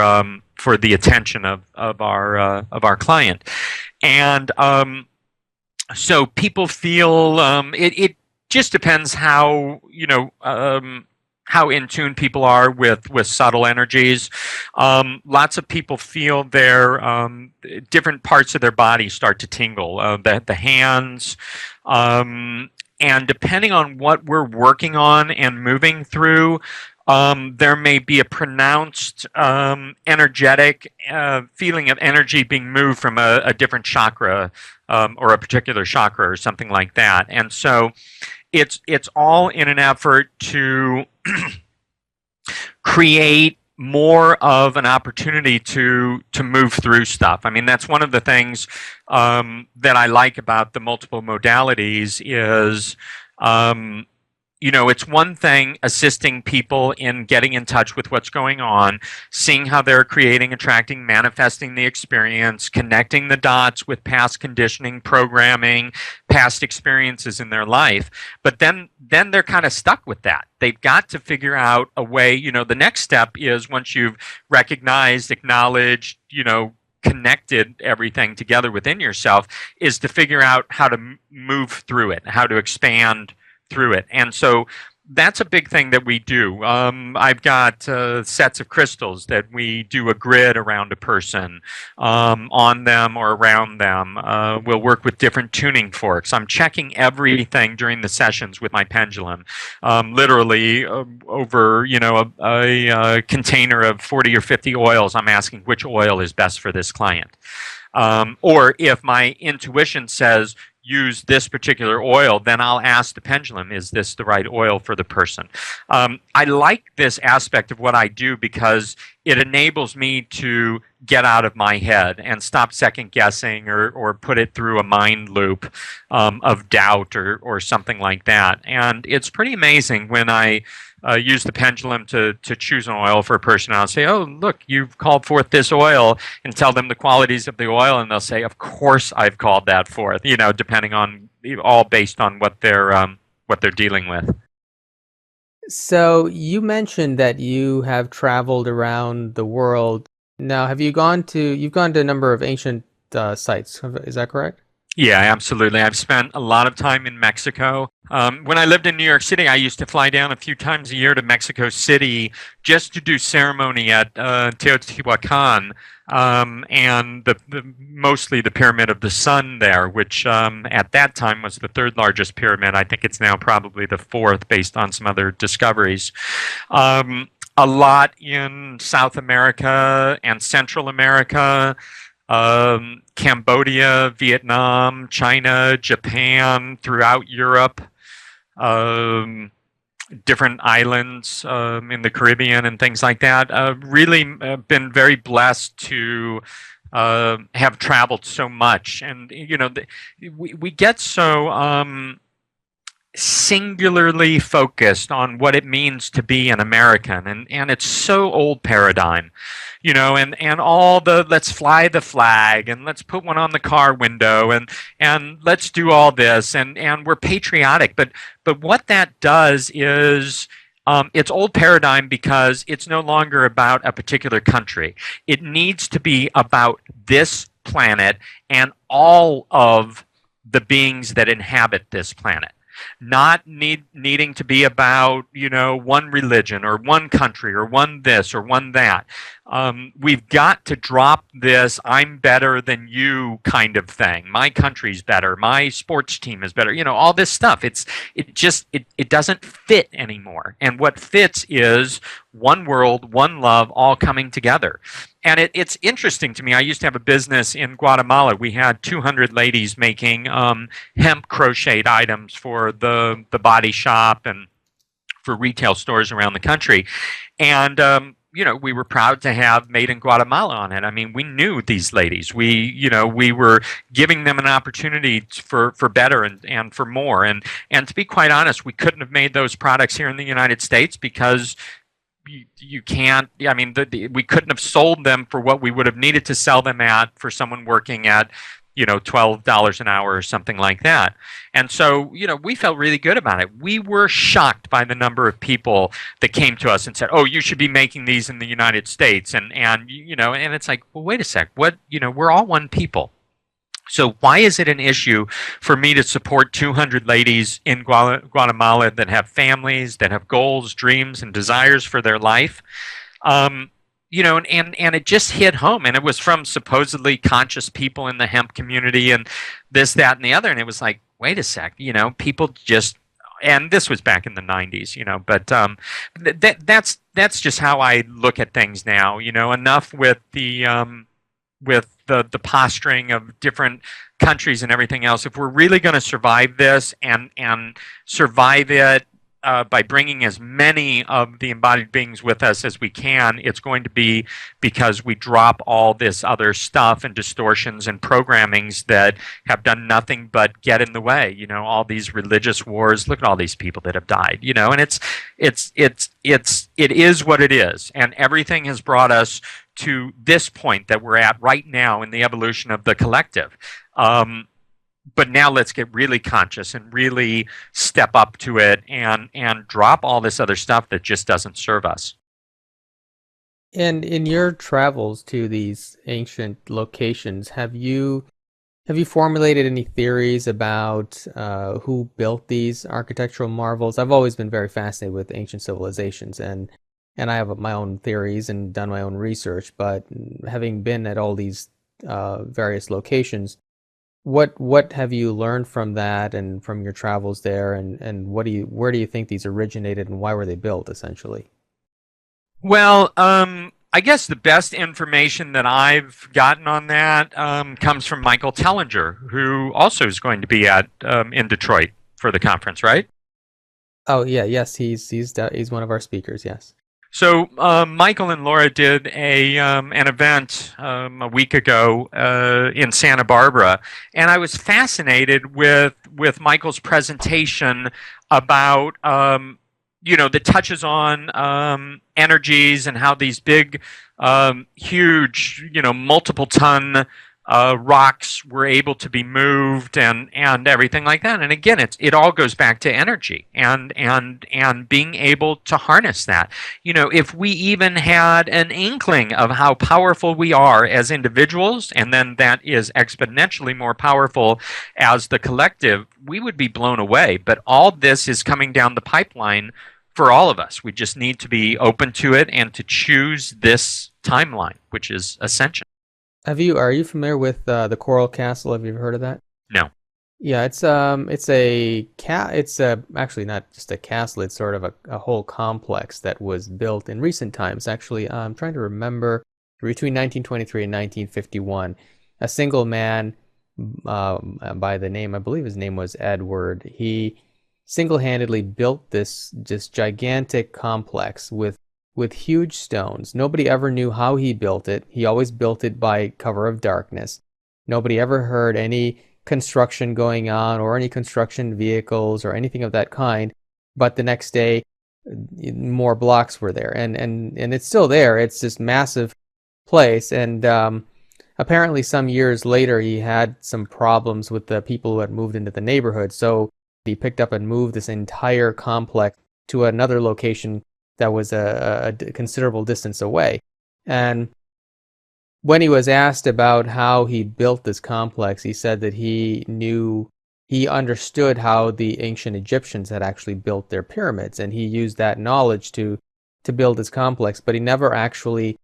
the attention of our client. And so people feel it just depends how in tune people are with subtle energies. Lots of people feel their different parts of their body start to tingle, the hands, and depending on what we're working on and moving through, there may be a pronounced energetic feeling of energy being moved from a different chakra or a particular chakra or something like that. And so it's all in an effort to create more of an opportunity to move through stuff. I mean, that's one of the things that I like about the multiple modalities is, it's one thing assisting people in getting in touch with what's going on, seeing how they're creating, attracting, manifesting the experience, connecting the dots with past conditioning, programming, past experiences in their life. But then they're kind of stuck with that. They've got to figure out a way, the next step is once you've recognized, acknowledged, connected everything together within yourself, is to figure out how to move through it, how to expand through it. And so that's a big thing that we do. I've got sets of crystals that we do a grid around a person, on them or around them. We'll work with different tuning forks. I'm checking everything during the sessions with my pendulum. Literally over, a container of 40 or 50 oils, I'm asking which oil is best for this client. Or if my intuition says, use this particular oil, then I'll ask the pendulum, is this the right oil for the person? I like this aspect of what I do because it enables me to get out of my head and stop second guessing or put it through a mind loop of doubt or something like that. And it's pretty amazing when I use the pendulum to choose an oil for a person. I'll say, oh, look, you've called forth this oil, and tell them the qualities of the oil, and they'll say, of course I've called that forth, depending on, all based on what they're dealing with. So you mentioned that you have traveled around the world. Now, you've gone to a number of ancient sites, is that correct? Yeah, absolutely. I've spent a lot of time in Mexico. When I lived in New York City, I used to fly down a few times a year to Mexico City just to do ceremony at Teotihuacan, and mostly the Pyramid of the Sun there, which at that time was the third largest pyramid. I think it's now probably the fourth based on some other discoveries. A lot in South America and Central America. Cambodia, Vietnam, China, Japan, throughout Europe, different islands in the Caribbean and things like that. Really been very blessed to have traveled so much. And, we get so singularly focused on what it means to be an American, and it's so old paradigm, and all the let's fly the flag and let's put one on the car window and let's do all this and we're patriotic, but what that does is it's old paradigm because it's no longer about a particular country. It needs to be about this planet and all of the beings that inhabit this planet. Not needing to be about, one religion or one country or one this or one that. We've got to drop this I'm better than you kind of thing. My country's better. My sports team is better. All this stuff. It doesn't fit anymore. And what fits is one world, one love, all coming together. And it's interesting to me. I used to have a business in Guatemala. We had 200 ladies making hemp crocheted items for the body shop and for retail stores around the country. And we were proud to have Made in Guatemala on it. I mean, we knew these ladies. We were giving them an opportunity for better and for more. And to be quite honest, we couldn't have made those products here in the United States because you can't. I mean, we couldn't have sold them for what we would have needed to sell them at for someone working at $12 an hour or something like that. And so, we felt really good about it. We were shocked by the number of people that came to us and said, oh, you should be making these in the United States. And it's like, well, wait a sec. What, we're all one people. So why is it an issue for me to support 200 ladies in Guatemala that have families, that have goals, dreams, and desires for their life? And it just hit home, and it was from supposedly conscious people in the hemp community and this, that, and the other. And it was like, wait a sec, people just, and this was back in the 90s, but that's just how I look at things now. Enough with the posturing of different countries and everything else. If we're really going to survive this and survive it by bringing as many of the embodied beings with us as we can, it's going to be because we drop all this other stuff and distortions and programmings that have done nothing but get in the way. All these religious wars. Look at all these people that have died. And it is what it is, and everything has brought us to this point that we're at right now in the evolution of the collective. But now let's get really conscious and really step up to it and drop all this other stuff that just doesn't serve us. And in your travels to these ancient locations, have you Have you formulated any theories about who built these architectural marvels? I've always been very fascinated with ancient civilizations, and I have my own theories and done my own research. But having been at all these various locations, what have you learned from that and from your travels there, and where do you think these originated and why were they built, essentially? Well, I guess the best information that I've gotten on that comes from Michael Tellinger, who also is going to be at in Detroit for the conference, right? Oh yeah, yes, he's one of our speakers. Yes. So Michael and Laura did an event a week ago in Santa Barbara, and I was fascinated with Michael's presentation about that touches on energies and how these big, huge, multiple ton rocks were able to be moved and everything like that. And again, it all goes back to energy and being able to harness that. If we even had an inkling of how powerful we are as individuals, and then that is exponentially more powerful as the collective, we would be blown away. But all this is coming down the pipeline for all of us. We just need to be open to it and to choose this timeline, which is essential. Are you familiar with the Coral Castle? Have you ever heard of that? No. Yeah, it's actually not just a castle. It's sort of a whole complex that was built in recent times. Actually, I'm trying to remember, between 1923 and 1951, a single man by the name, I believe his name was Edward. He single-handedly built this gigantic complex with huge stones. Nobody ever knew how he built it. He always built it by cover of darkness. Nobody ever heard any construction going on or any construction vehicles or anything of that kind. But the next day, more blocks were there, and it's still there. It's this massive place, and apparently some years later, he had some problems with the people who had moved into the neighborhood. So he picked up and moved this entire complex to another location that was a considerable distance away. And when he was asked about how he built this complex, he said that he understood how the ancient Egyptians had actually built their pyramids, and he used that knowledge to build his complex, but he never actually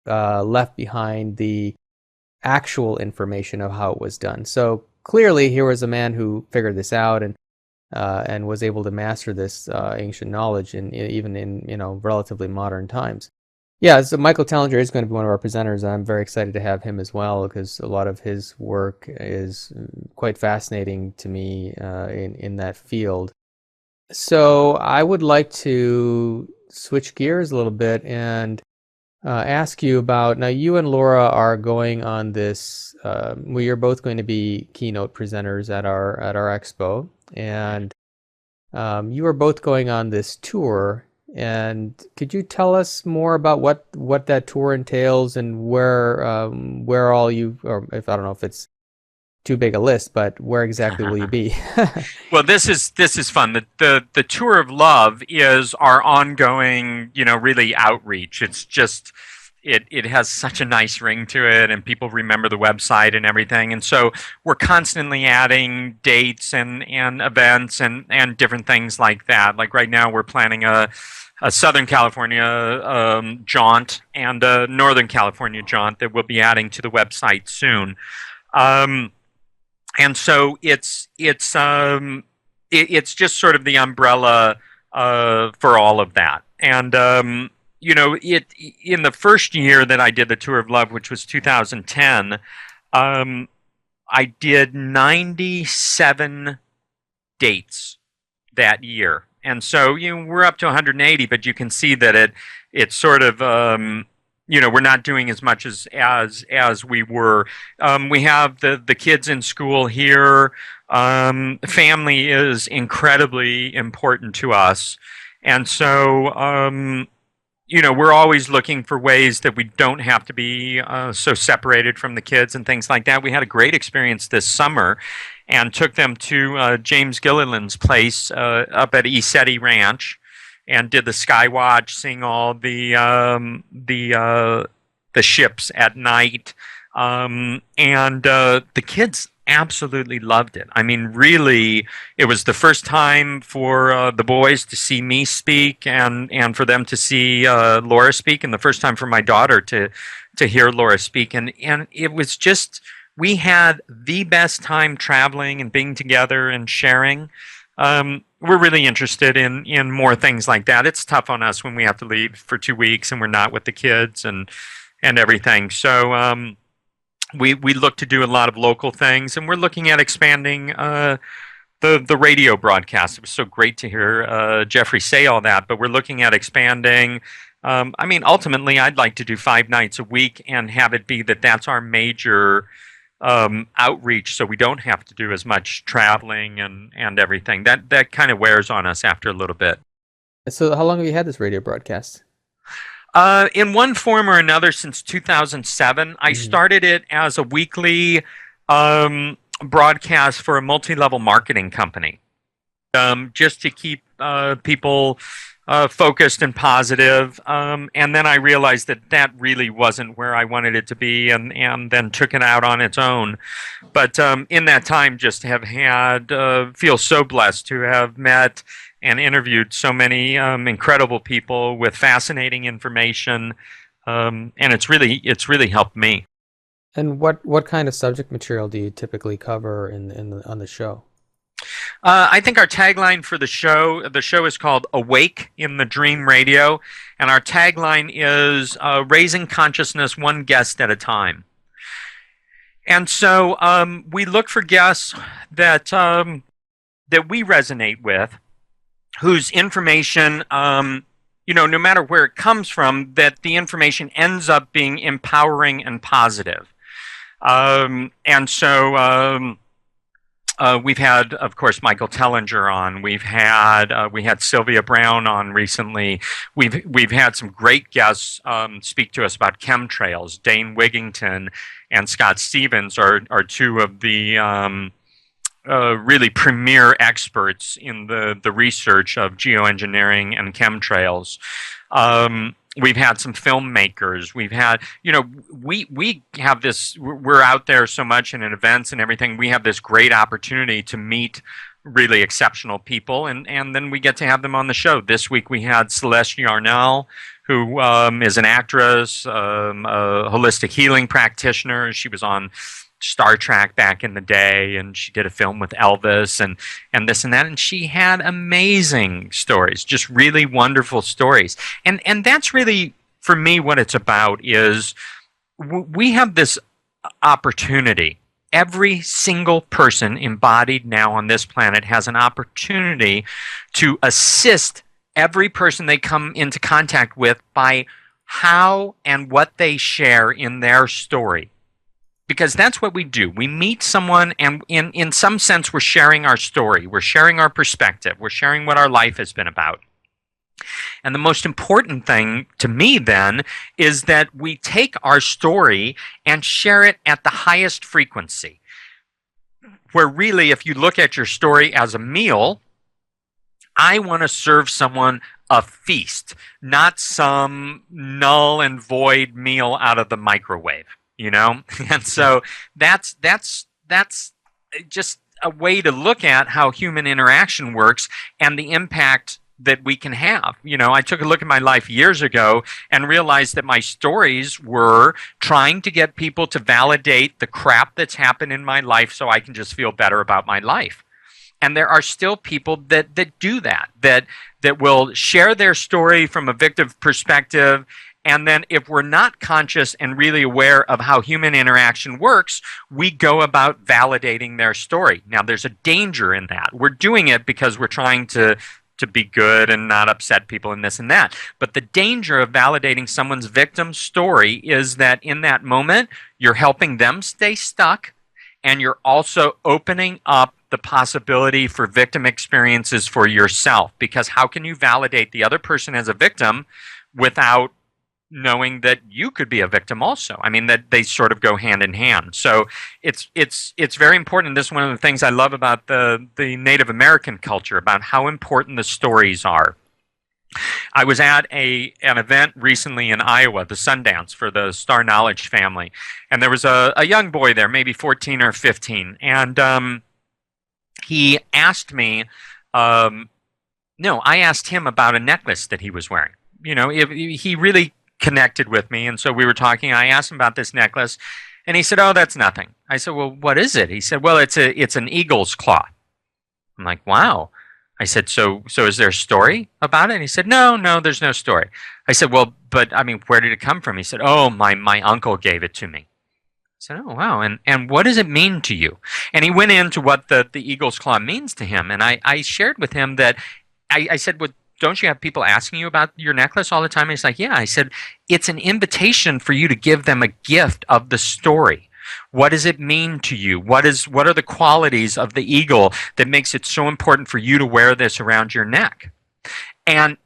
left behind the actual information of how it was done. So clearly here was a man who figured this out and was able to master this ancient knowledge even in relatively modern times. Yeah, so Michael Tellinger is going to be one of our presenters. I'm very excited to have him as well because a lot of his work is quite fascinating to me in that field. So I would like to switch gears a little bit and ask you about, now you and Laura are going on this, you're both going to be keynote presenters at our expo, and you are both going on this tour. And could you tell us more about what that tour entails and where all you, or if I don't know if it's too big a list, but where exactly will you be? Well, this is fun. The Tour of Love is our ongoing, really outreach. It's just it has such a nice ring to it, and people remember the website and everything. And so we're constantly adding dates and events and different things like that. Like right now, we're planning a Southern California jaunt and a Northern California jaunt that we'll be adding to the website soon. And so it's just sort of the umbrella for all of that. And in the first year that I did the Tour of Love, which was 2010, I did 97 dates that year. And so we're up to 180, but you can see that it's sort of we're not doing as much as we were. We have the kids in school here. Family is incredibly important to us, and so we're always looking for ways that we don't have to be so separated from the kids and things like that. We had a great experience this summer and took them to James Gilliland's place up at ECETI Ranch and did the sky watch, seeing all the ships at night. And the kids absolutely loved it. I mean, really, it was the first time for the boys to see me speak, and for them to see Laura speak, and the first time for my daughter to hear Laura speak, and it was just, we had the best time traveling and being together and sharing. We're really interested in more things like that. It's tough on us when we have to leave for 2 weeks and we're not with the kids and everything. So we look to do a lot of local things, and we're looking at expanding the radio broadcast. It was so great to hear Jeffery say all that, but we're looking at expanding. I mean, ultimately, I'd like to do 5 nights a week and have it be that's our major outreach, so we don't have to do as much traveling and everything. That kind of wears on us after a little bit. So how long have you had this radio broadcast? In one form or another since 2007. I started it as a weekly broadcast for a multi-level marketing company, just to keep people focused and positive. And then I realized that really wasn't where I wanted it to be, and then took it out on its own. But in that time, just have had, feel so blessed to have met and interviewed so many incredible people with fascinating information, and it's really helped me. And what kind of subject material do you typically cover on the show? I think our tagline for the show is called Awake in the Dream Radio, and our tagline is raising consciousness one guest at a time. And so we look for guests that we resonate with, whose information, no matter where it comes from, that the information ends up being empowering and positive. And so we've had, of course, Michael Tellinger on. We had Sylvia Brown on recently. We've had some great guests speak to us about chemtrails. Dane Wigington and Scott Stevens are two of the really premier experts in the research of geoengineering and chemtrails. We've had some filmmakers. We've had, we have this, we're out there so much and in events and everything. We have this great opportunity to meet really exceptional people, and then we get to have them on the show. This week we had Celeste Yarnell, who is an actress, a holistic healing practitioner. She was on Star Trek back in the day, and she did a film with Elvis and this and that, and she had amazing stories, just really wonderful stories. And that's really, for me, what it's about is we have this opportunity. Every single person embodied now on this planet has an opportunity to assist every person they come into contact with by how and what they share in their story. Because that's what we do. We meet someone, and in some sense, we're sharing our story. We're sharing our perspective. We're sharing what our life has been about. And the most important thing to me, then, is that we take our story and share it at the highest frequency. Where really, if you look at your story as a meal, I want to serve someone a feast, not some null and void meal out of the microwave. And so that's just a way to look at how human interaction works and the impact that we can have. I took a look at my life years ago and realized that my stories were trying to get people to validate the crap that's happened in my life so I can just feel better about my life. And there are still people that do that will share their story from a victim perspective. And then if we're not conscious and really aware of how human interaction works, we go about validating their story. Now, there's a danger in that. We're doing it because we're trying to be good and not upset people and this and that. But the danger of validating someone's victim story is that in that moment, you're helping them stay stuck, and you're also opening up the possibility for victim experiences for yourself. Because how can you validate the other person as a victim without knowing that you could be a victim also? I mean, that they sort of go hand in hand. So it's very important. This is one of the things I love about the Native American culture, about how important the stories are. I was at an event recently in Iowa, the Sundance for the Star Knowledge family, and there was a young boy there, maybe 14 or 15, and he asked me, no, I asked him about a necklace that he was wearing. He really connected with me, and so we were talking. I asked him about this necklace, and he said, "Oh, that's nothing." I said, "Well, what is it?" He said, "Well, it's an eagle's claw." I'm like, "Wow." I said, so is there a story about it? And he said, no, there's no story. I said, well, but I mean, where did it come from? He said, oh, my uncle gave it to me. I said, oh, wow. And what does it mean to you? And he went into what the eagle's claw means to him. And I shared with him that I said, well, don't you have people asking you about your necklace all the time? And he's like, yeah. I said, it's an invitation for you to give them a gift of the story. What does it mean to you? What are the qualities of the eagle that makes it so important for you to wear this around your neck? And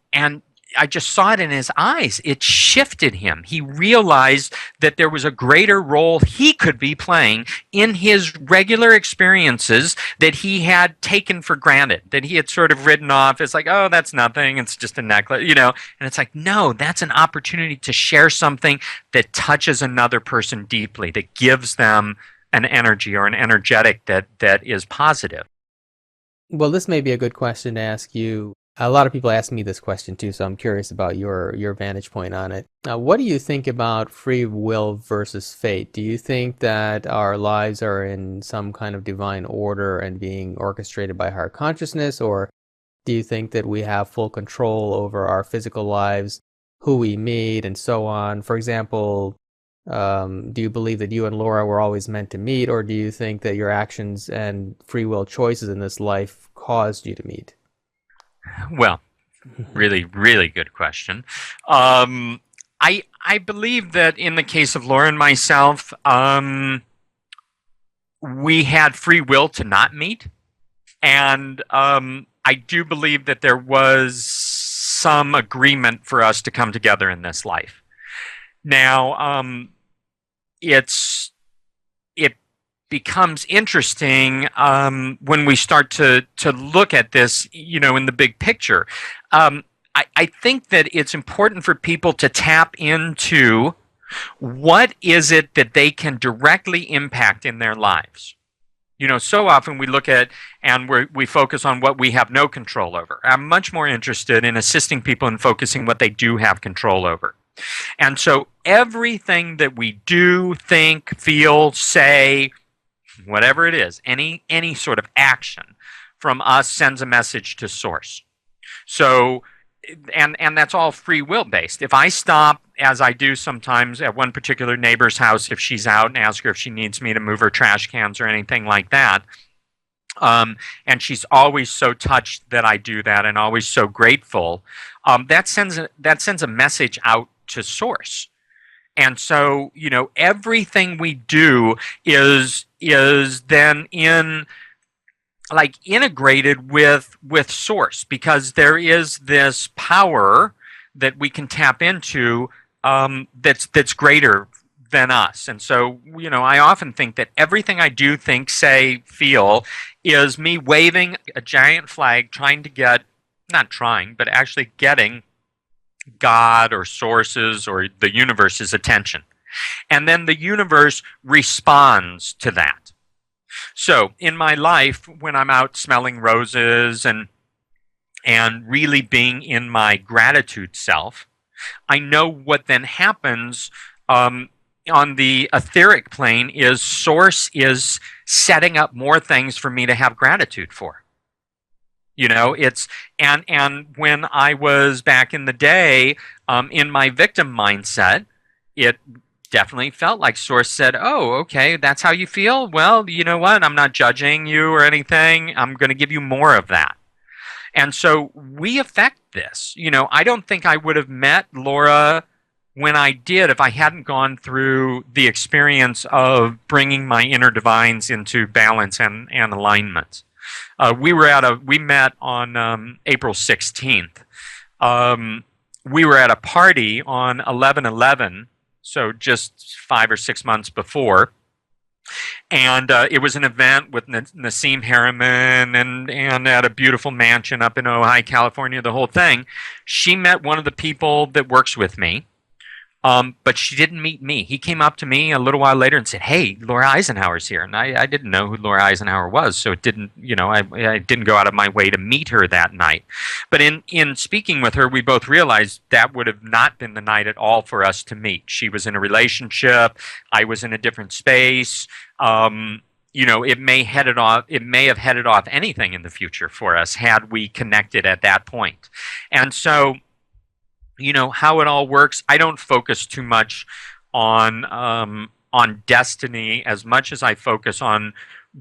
I just saw it in his eyes. It shifted him. He realized that there was a greater role he could be playing in his regular experiences that he had taken for granted, that he had sort of written off as like, oh, that's nothing. It's just a necklace, And it's like, no, that's an opportunity to share something that touches another person deeply, that gives them an energy or an energetic that is positive. Well, this may be a good question to ask you. A lot of people ask me this question too, so I'm curious about your vantage point on it. Now, what do you think about free will versus fate? Do you think that our lives are in some kind of divine order and being orchestrated by higher consciousness, or do you think that we have full control over our physical lives, who we meet, and so on? For example, do you believe that you and Laura were always meant to meet, or do you think that your actions and free will choices in this life caused you to meet? Well, really, really good question. I believe that in the case of Laura and myself, we had free will to not meet, and I do believe that there was some agreement for us to come together in this life. Now, it becomes interesting when we start to look at this, in the big picture. I think that it's important for people to tap into what is it that they can directly impact in their lives. So often we look at and we focus on what we have no control over. I'm much more interested in assisting people in focusing what they do have control over. And so everything that we do, think, feel, say, whatever it is, any sort of action from us sends a message to source. So, and that's all free will based. If I stop, as I do sometimes at one particular neighbor's house, if she's out, and ask her if she needs me to move her trash cans or anything like that, and she's always so touched that I do that and always so grateful, that sends a message out to source. And so, everything we do is then integrated with source, because there is this power that we can tap into that's greater than us. And so, I often think that everything I do, think, say, feel is me waving a giant flag, actually getting God or sources or the universe's attention. And then the universe responds to that. So in my life, when I'm out smelling roses and really being in my gratitude self, I know what then happens on the etheric plane is source is setting up more things for me to have gratitude for. It's and when I was back in the day in my victim mindset, it definitely felt like source said, oh, okay, that's how you feel? Well, you know what? I'm not judging you or anything. I'm going to give you more of that. And so we affect this. I don't think I would have met Laura when I did if I hadn't gone through the experience of bringing my inner divines into balance and alignment. We met on April 16th. We were at a party on 11/11, so just 5 or 6 months before, And it was an event with Nassim Harriman and at a beautiful mansion up in Ojai, California, the whole thing. She met one of the people that works with me. But she didn't meet me. He came up to me a little while later and said, "Hey, Laura Eisenhower's here." And I didn't know who Laura Eisenhower was, so it didn't, I didn't go out of my way to meet her that night. But in speaking with her, we both realized that would have not been the night at all for us to meet. She was in a relationship. I was in a different space. It may have headed off anything in the future for us had we connected at that point. And so, how it all works, I don't focus too much on destiny as much as I focus on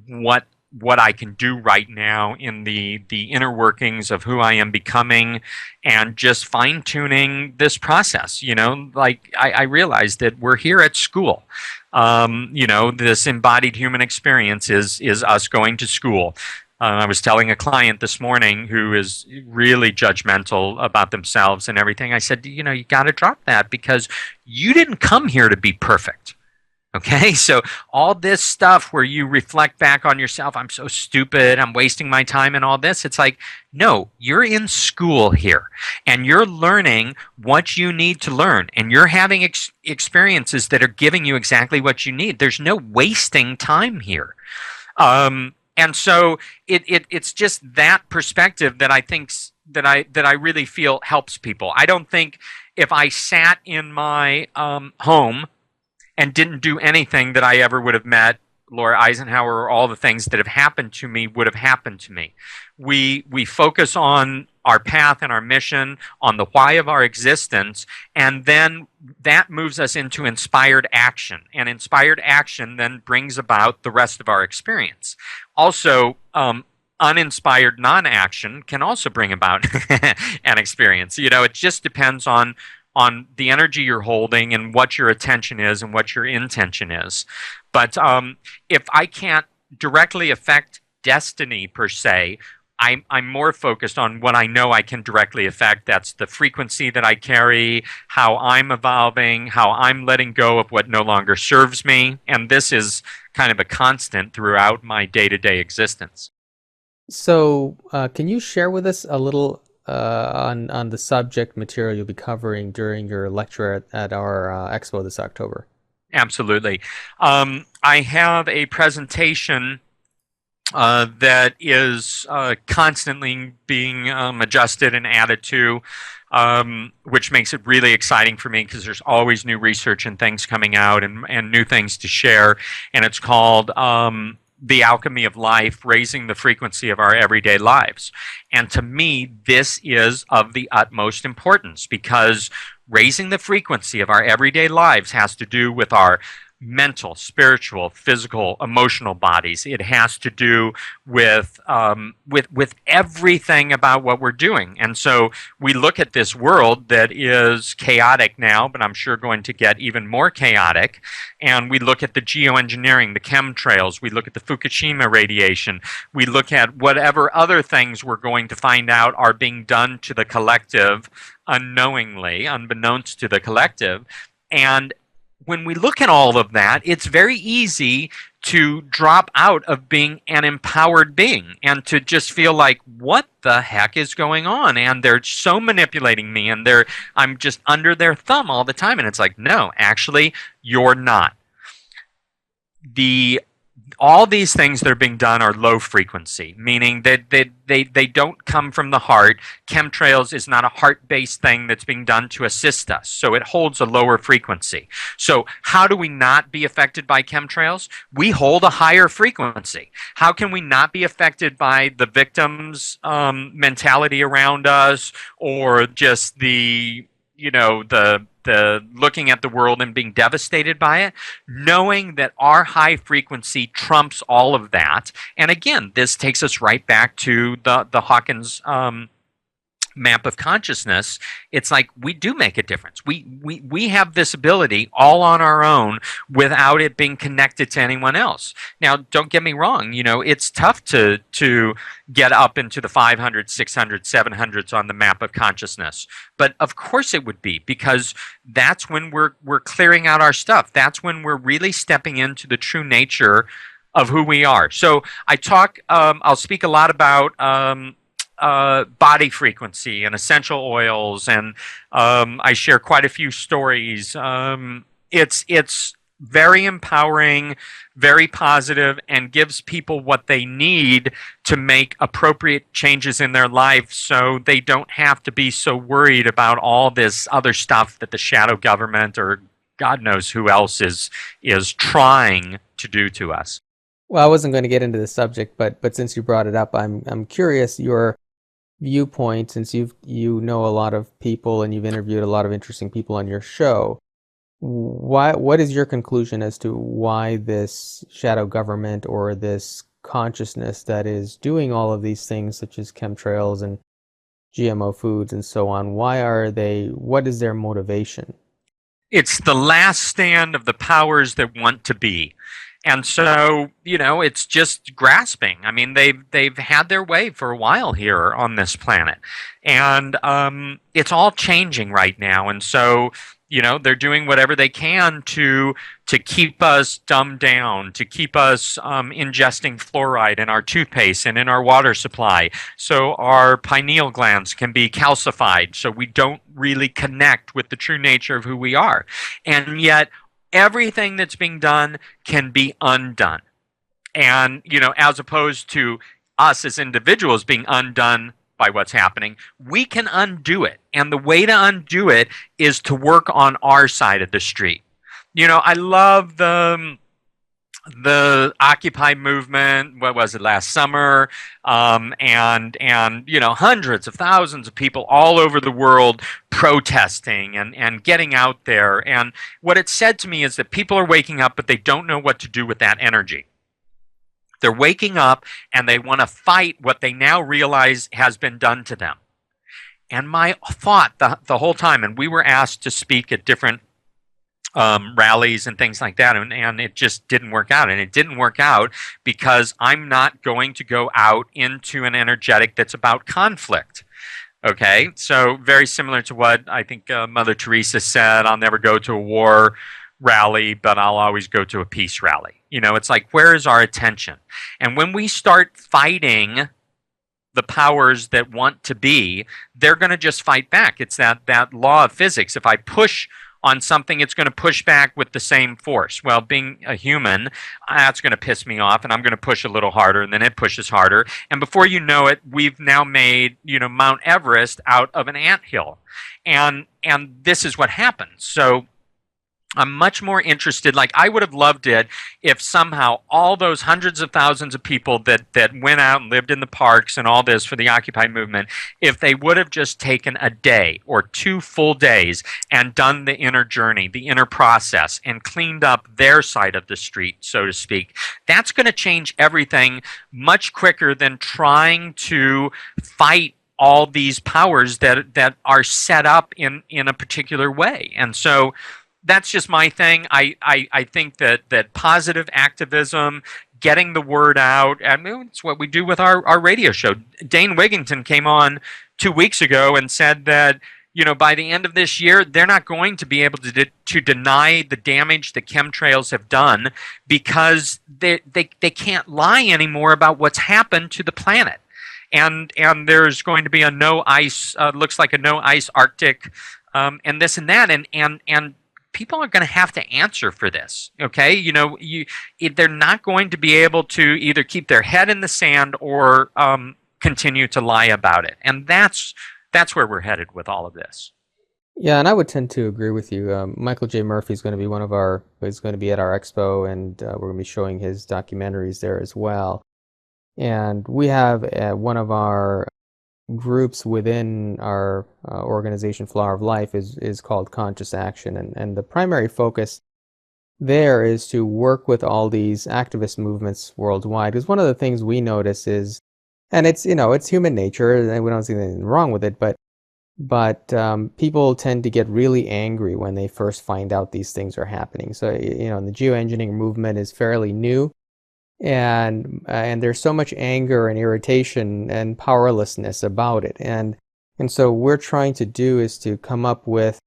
what I can do right now in the inner workings of who I am becoming, and just fine-tuning this process. I realize that we're here at school. This embodied human experience is us going to school. I was telling a client this morning who is really judgmental about themselves and everything. I said, you got to drop that, because you didn't come here to be perfect. Okay, so all this stuff where you reflect back on yourself, I'm so stupid, I'm wasting my time and all this, it's like, no, you're in school here and you're learning what you need to learn, and you're having experiences that are giving you exactly what you need. There's no wasting time here. And so it's just that perspective that I think that I really feel helps people. I don't think if I sat in my home and didn't do anything that I ever would have met Laura Eisenhower, or all the things that have happened to me would have happened to me. We focus on our path and our mission, on the why of our existence, and then that moves us into inspired action. And inspired action then brings about the rest of our experience. Also, uninspired non-action can also bring about an experience. It just depends on the energy you're holding and what your attention is and what your intention is. But if I can't directly affect destiny per se, I'm more focused on what I know I can directly affect. That's the frequency that I carry, how I'm evolving, how I'm letting go of what no longer serves me. And this is kind of a constant throughout my day-to-day existence. So can you share with us a little on the subject material you'll be covering during your lecture at our expo this October? Absolutely. I have a presentation that is constantly being adjusted and added to, which makes it really exciting for me, because there's always new research and things coming out and new things to share. And it's called The Alchemy of Life, Raising the Frequency of Our Everyday Lives. And to me, this is of the utmost importance, because raising the frequency of our everyday lives has to do with our mental, spiritual, physical, emotional bodies. It has to do with everything about what we're doing. And so we look at this world that is chaotic now, but I'm sure going to get even more chaotic. And we look at the geoengineering, the chemtrails. We look at the Fukushima radiation. We look at whatever other things we're going to find out are being done to the collective unknowingly, unbeknownst to the collective. And when we look at all of that, it's very easy to drop out of being an empowered being and to just feel like, what the heck is going on? And they're so manipulating me, and I'm just under their thumb all the time. And it's like, no, actually, you're not. All these things that are being done are low frequency, meaning that they don't come from the heart. Chemtrails is not a heart-based thing that's being done to assist us, so it holds a lower frequency. So how do we not be affected by chemtrails? We hold a higher frequency. How can we not be affected by the victim's mentality around us, or just the looking at the world and being devastated by it, knowing that our high frequency trumps all of that? And again, this takes us right back to the Hawkins map of consciousness, it's like we do make a difference. We have this ability all on our own without it being connected to anyone else. Now, don't get me wrong, it's tough to get up into the 500, 600, 700s on the map of consciousness. But of course it would be, because that's when we're clearing out our stuff. That's when we're really stepping into the true nature of who we are. So I'll speak a lot about body frequency and essential oils, and I share quite a few stories. It's very empowering, very positive, and gives people what they need to make appropriate changes in their life, so they don't have to be so worried about all this other stuff that the shadow government or God knows who else is trying to do to us. Well, I wasn't going to get into the subject, but since you brought it up, I'm curious your viewpoint, since you know a lot of people and you've interviewed a lot of interesting people on your show. What is your conclusion as to why this shadow government, or this consciousness that is doing all of these things, such as chemtrails and GMO foods and so on, what is their motivation? It's the last stand of the powers that want to be. And so, it's just grasping. I mean, they've had their way for a while here on this planet, and it's all changing right now. And so, they're doing whatever they can to keep us dumbed down, to keep us ingesting fluoride in our toothpaste and in our water supply, so our pineal glands can be calcified, so we don't really connect with the true nature of who we are. And yet, everything that's being done can be undone. And, as opposed to us as individuals being undone by what's happening, we can undo it. And the way to undo it is to work on our side of the street. I love the Occupy movement. What was it, last summer? And hundreds of thousands of people all over the world protesting and getting out there. And what it said to me is that people are waking up, but they don't know what to do with that energy. They're waking up and they want to fight what they now realize has been done to them. And my thought the whole time, and we were asked to speak at different rallies and things like that, and it just didn't work out. And it didn't work out because I'm not going to go out into an energetic that's about conflict. Okay, so very similar to what I think Mother Teresa said, I'll never go to a war rally, but I'll always go to a peace rally. It's like, where is our attention? And when we start fighting the powers that want to be, they're going to just fight back. It's that law of physics. If I push on something, it's going to push back with the same force. Well, being a human, that's going to piss me off, and I'm going to push a little harder, and then it pushes harder. And before you know it, we've now made, Mount Everest out of an anthill. And this is what happens. So I'm much more interested, like I would have loved it if somehow all those hundreds of thousands of people that went out and lived in the parks and all this for the Occupy movement, if they would have just taken a day or 2 full days and done the inner journey, the inner process, and cleaned up their side of the street, so to speak, that's going to change everything much quicker than trying to fight all these powers that are set up in a particular way. And so that's just my thing. I think that positive activism, getting the word out, I mean, it's what we do with our radio show. Dane Wigington came on 2 weeks ago and said that, by the end of this year, they're not going to be able to deny the damage that chemtrails have done, because they can't lie anymore about what's happened to the planet. And there's going to be a no ice, looks like a no ice Arctic, and this and that, and people are going to have to answer for this, okay? They're not going to be able to either keep their head in the sand or continue to lie about it. And that's where we're headed with all of this. Yeah, and I would tend to agree with you. Michael J. Murphy is going to be is going to be at our expo, and we're going to be showing his documentaries there as well. And we have one of our groups within our organization, Flower of Life, is called Conscious Action, and the primary focus there is to work with all these activist movements worldwide. Because one of the things we notice is And it's, it's human nature, and we don't see anything wrong with it, but people tend to get really angry when they first find out these things are happening. So, the geoengineering movement is fairly new, and there's so much anger and irritation and powerlessness about it. And so we're trying to do is to come up with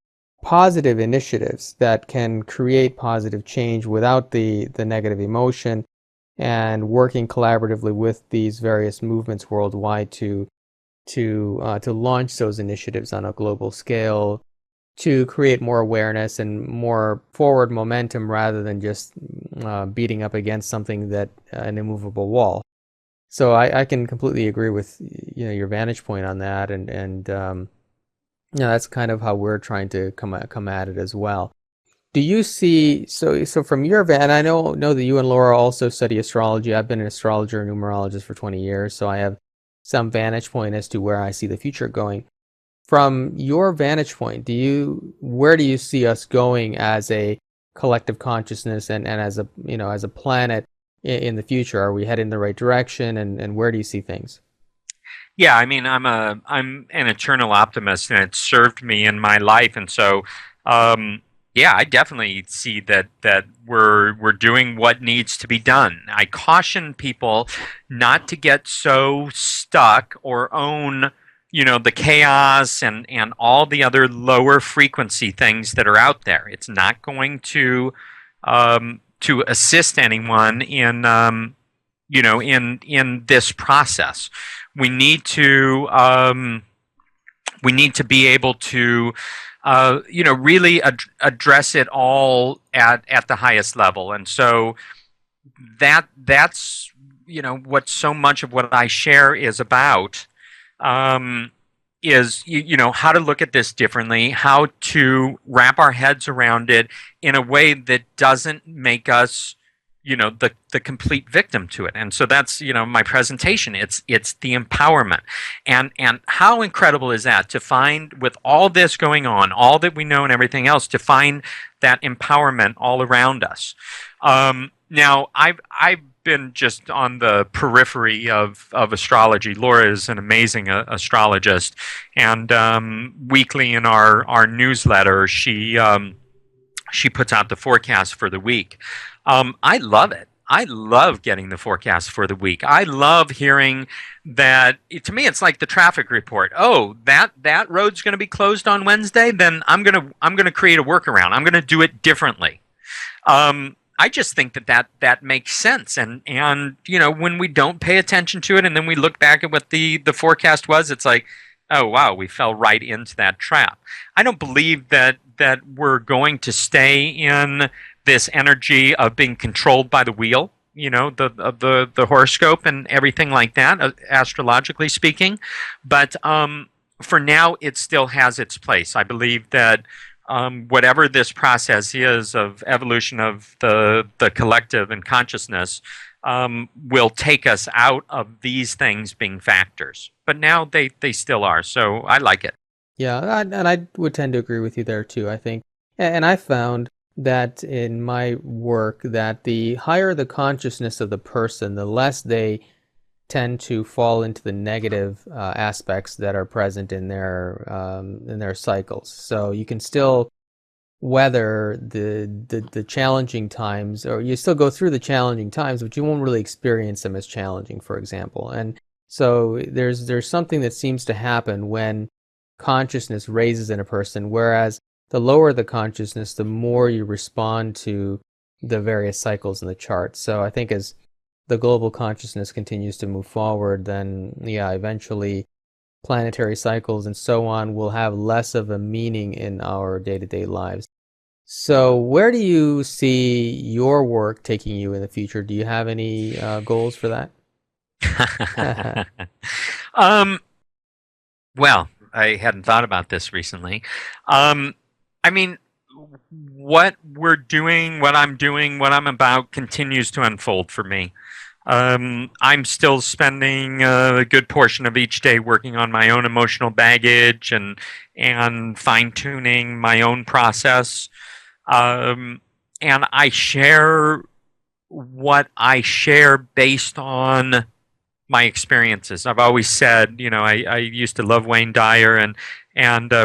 positive initiatives that can create positive change without the negative emotion, and working collaboratively with these various movements worldwide to launch those initiatives on a global scale, to create more awareness and more forward momentum rather than just beating up against something that an immovable wall. So I can completely agree with your vantage point on that, and that's kind of how we're trying to come at it as well. Do you see, so from your and I know that you and Laura also study astrology. I've been an astrologer and numerologist for 20 years, so I have some vantage point as to where I see the future going. From your vantage point, where do you see us going as a collective consciousness and as a planet in the future? Are we heading in the right direction, and where do you see things? Yeah, I mean, I'm an eternal optimist, and it served me in my life, and so yeah, I definitely see that we're doing what needs to be done. I caution people not to get so stuck or own, the chaos and all the other lower frequency things that are out there. It's not going to assist anyone in in this process. We need to be able to really address it all at the highest level. And so that's what so much of what I share is about, is how to look at this differently, how to wrap our heads around it in a way that doesn't make us the complete victim to it. And so that's my presentation. It's the empowerment, and how incredible is that to find, with all this going on, all that we know and everything else, to find that empowerment all around us. Now I've been just on the periphery of astrology. Laura is an amazing astrologist, and weekly in our newsletter she puts out the forecast for the week. I love it. I love getting the forecast for the week. I love hearing that. To me, it's like the traffic report. Oh, that road's going to be closed on Wednesday. Then I'm gonna create a workaround. I'm going to do it differently. I just think that makes sense. And when we don't pay attention to it, and then we look back at what the forecast was, it's like, oh wow, we fell right into that trap. I don't believe that we're going to stay in this energy of being controlled by the wheel, the horoscope and everything like that, astrologically speaking. But for now, it still has its place. I believe that whatever this process is of evolution of the collective and consciousness will take us out of these things being factors. But now they still are, so I like it. Yeah, and I would tend to agree with you there too, I think. And I found that in my work that the higher the consciousness of the person, the less they tend to fall into the negative aspects that are present in their cycles. So you can still weather the challenging times, or you still go through the challenging times, but you won't really experience them as challenging, for example. And so there's something that seems to happen when consciousness raises in a person, whereas the lower the consciousness, the more you respond to the various cycles in the chart. So I think as the global consciousness continues to move forward, then eventually planetary cycles and so on will have less of a meaning in our day-to-day lives. So where do you see your work taking you in the future? Do you have any goals for that? Well, I hadn't thought about this recently. I mean, what we're doing, what I'm doing, what I'm about continues to unfold for me. I'm still spending a good portion of each day working on my own emotional baggage and fine-tuning my own process. And I share what I share based on my experiences. I've always said, I used to love Wayne Dyer, and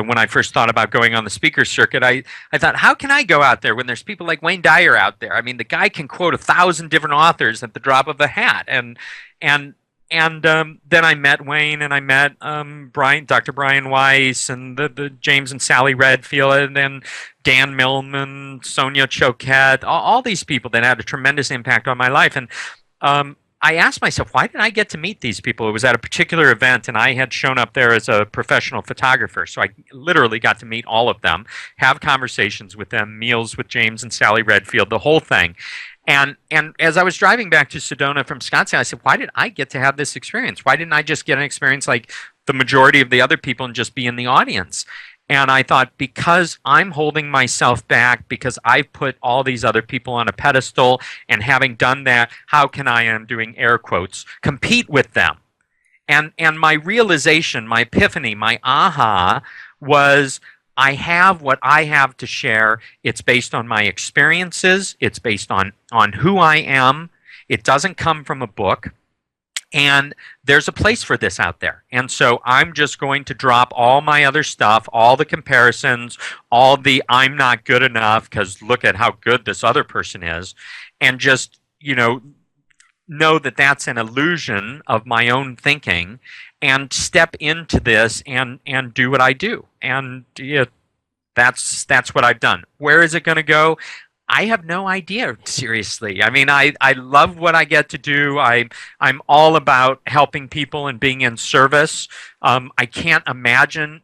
when I first thought about going on the speaker circuit, I thought, how can I go out there when there's people like Wayne Dyer out there? I mean, the guy can quote 1,000 different authors at the drop of a hat, and then I met Wayne, and I met Dr. Brian Weiss, and the James and Sally Redfield, and then Dan Millman, Sonia Choquette, all these people that had a tremendous impact on my life. And I asked myself, why did I get to meet these people? It was at a particular event, and I had shown up there as a professional photographer, so I literally got to meet all of them, have conversations with them, meals with James and Sally Redfield, the whole thing. And as I was driving back to Sedona from Scottsdale, I said, why did I get to have this experience? Why didn't I just get an experience like the majority of the other people and just be in the audience? And I thought, because I'm holding myself back, because I've put all these other people on a pedestal, and having done that, how can I, I'm doing air quotes, compete with them? And my realization, my epiphany, my aha was, I have what I have to share. It's based on my experiences. It's based on who I am. It doesn't come from a book. And there's a place for this out there. And so I'm just going to drop all my other stuff, all the comparisons, all the I'm not good enough because look at how good this other person is, and just, know that that's an illusion of my own thinking, and step into this and do what I do. And that's what I've done. Where is it going to go? I have no idea, seriously. I mean, I love what I get to do. I'm all about helping people and being in service. I can't imagine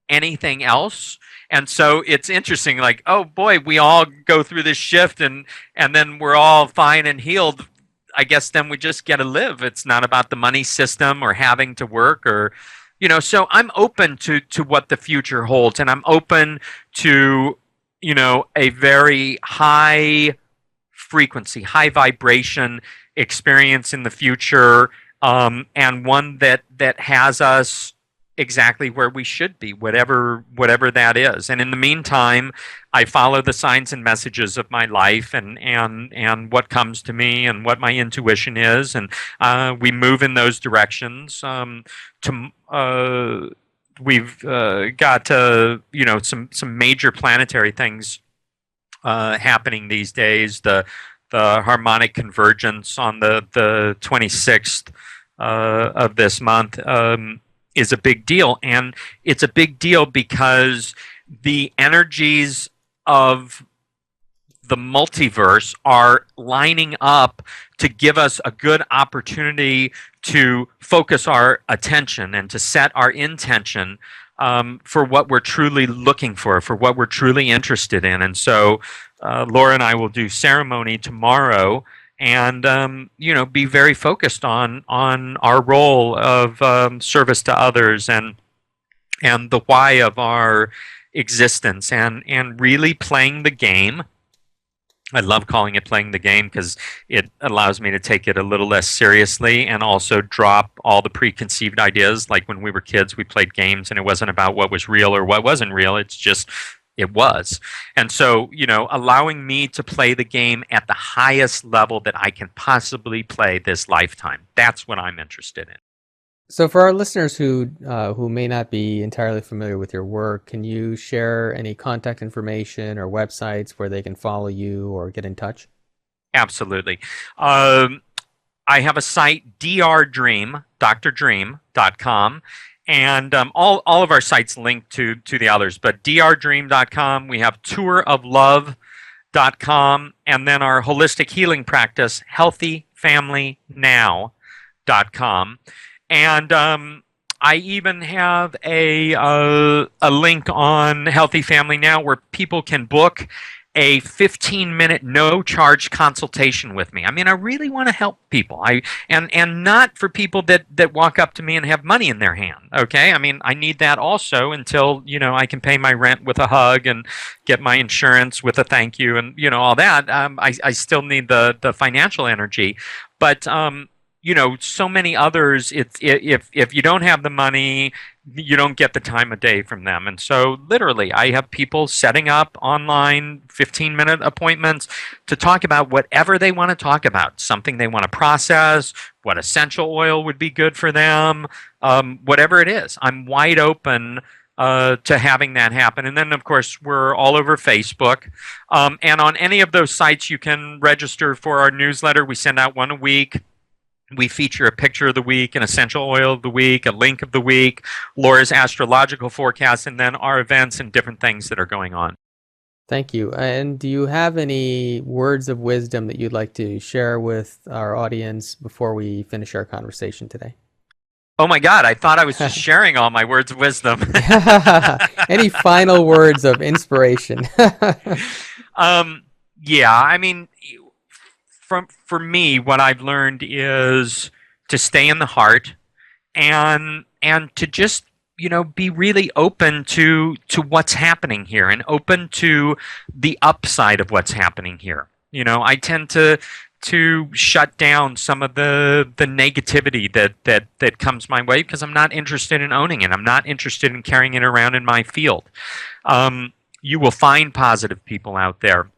anything else. And so it's interesting, like, oh boy, we all go through this shift and then we're all fine and healed. I guess then we just get to live. It's not about the money system or having to work or, so I'm open to what the future holds, and I'm open to, a very high frequency, high vibration experience in the future, and one that has us exactly where we should be, whatever that is. And in the meantime, I follow the signs and messages of my life and what comes to me and what my intuition is, and we move in those directions. We've got some major planetary things happening these days. The harmonic convergence on the 26th of this month is a big deal, and it's a big deal because the energies of the multiverse are lining up to give us a good opportunity to focus our attention and to set our intention for what we're truly looking for what we're truly interested in. And so Laura and I will do ceremony tomorrow and be very focused on our role of service to others and the why of our existence and really playing the game. I love calling it playing the game because it allows me to take it a little less seriously and also drop all the preconceived ideas. Like when we were kids, we played games and it wasn't about what was real or what wasn't real. It's just, it was. And so, allowing me to play the game at the highest level that I can possibly play this lifetime. That's what I'm interested in. So for our listeners who may not be entirely familiar with your work, can you share any contact information or websites where they can follow you or get in touch? Absolutely. I have a site, drdream.com, and all of our sites link to the others, but drdream.com. We have touroflove.com, and then our holistic healing practice, healthyfamilynow.com. And I even have a link on Healthy Family Now where people can book a 15-minute no-charge consultation with me. I mean, I really want to help people. And not for people that walk up to me and have money in their hand. Okay, I mean, I need that also until I can pay my rent with a hug and get my insurance with a thank you and all that. I still need the financial energy, but so many others, if you don't have the money, you don't get the time of day from them. And so literally, I have people setting up online 15-minute appointments to talk about whatever they want to talk about, something they want to process, what essential oil would be good for them, whatever it is. I'm wide open to having that happen. And then, of course, we're all over Facebook. And on any of those sites, you can register for our newsletter. We send out one a week. We feature a picture of the week, an essential oil of the week, a link of the week, Laura's astrological forecast, and then our events and different things that are going on. Thank you. And do you have any words of wisdom that you'd like to share with our audience before we finish our conversation today? Oh my God, I thought I was just sharing all my words of wisdom. Any final words of inspiration? Yeah, I mean, for me, what I've learned is to stay in the heart and to just be really open to what's happening here and open to the upside of what's happening here. I tend to shut down some of the negativity that comes my way because I'm not interested in owning it. I'm not interested in carrying it around in my field. You will find positive people out there.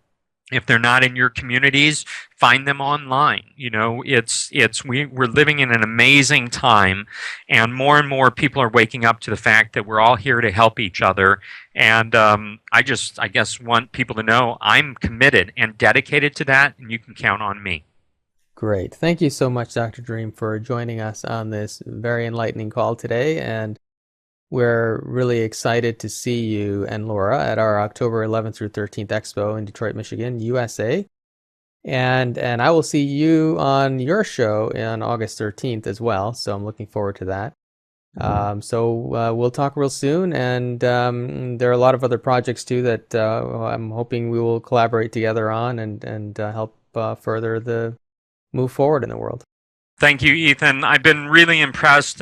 If they're not in your communities, find them online. We're living in an amazing time, and more people are waking up to the fact that we're all here to help each other. And I guess want people to know I'm committed and dedicated to that, and you can count on me. Great. Thank you so much, Dr. Dream, for joining us on this very enlightening call today. And we're really excited to see you and Laura at our October 11th through 13th Expo in Detroit, Michigan, USA. And I will see you on your show on August 13th as well. So I'm looking forward to that. So we'll talk real soon. And there are a lot of other projects too that I'm hoping we will collaborate together on and help further the move forward in the world. Thank you, Ethan. I've been really impressed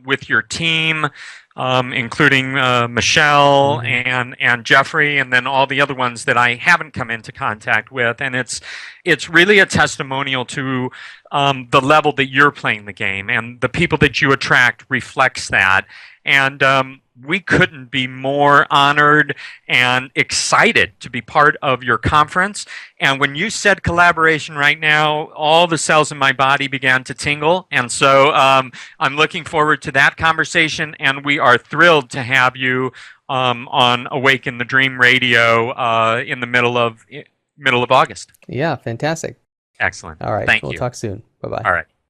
with your team, including Michelle and Jeffrey, and then all the other ones that I haven't come into contact with. And it's really a testimonial to the level that you're playing the game, and the people that you attract reflects that. And we couldn't be more honored and excited to be part of your conference. And when you said collaboration right now, all the cells in my body began to tingle. And so I'm looking forward to that conversation. And we are thrilled to have you on Awaken the Dream Radio in the middle of August. Yeah, fantastic. Excellent. All right. Thank you. We'll talk soon. Bye-bye. All right.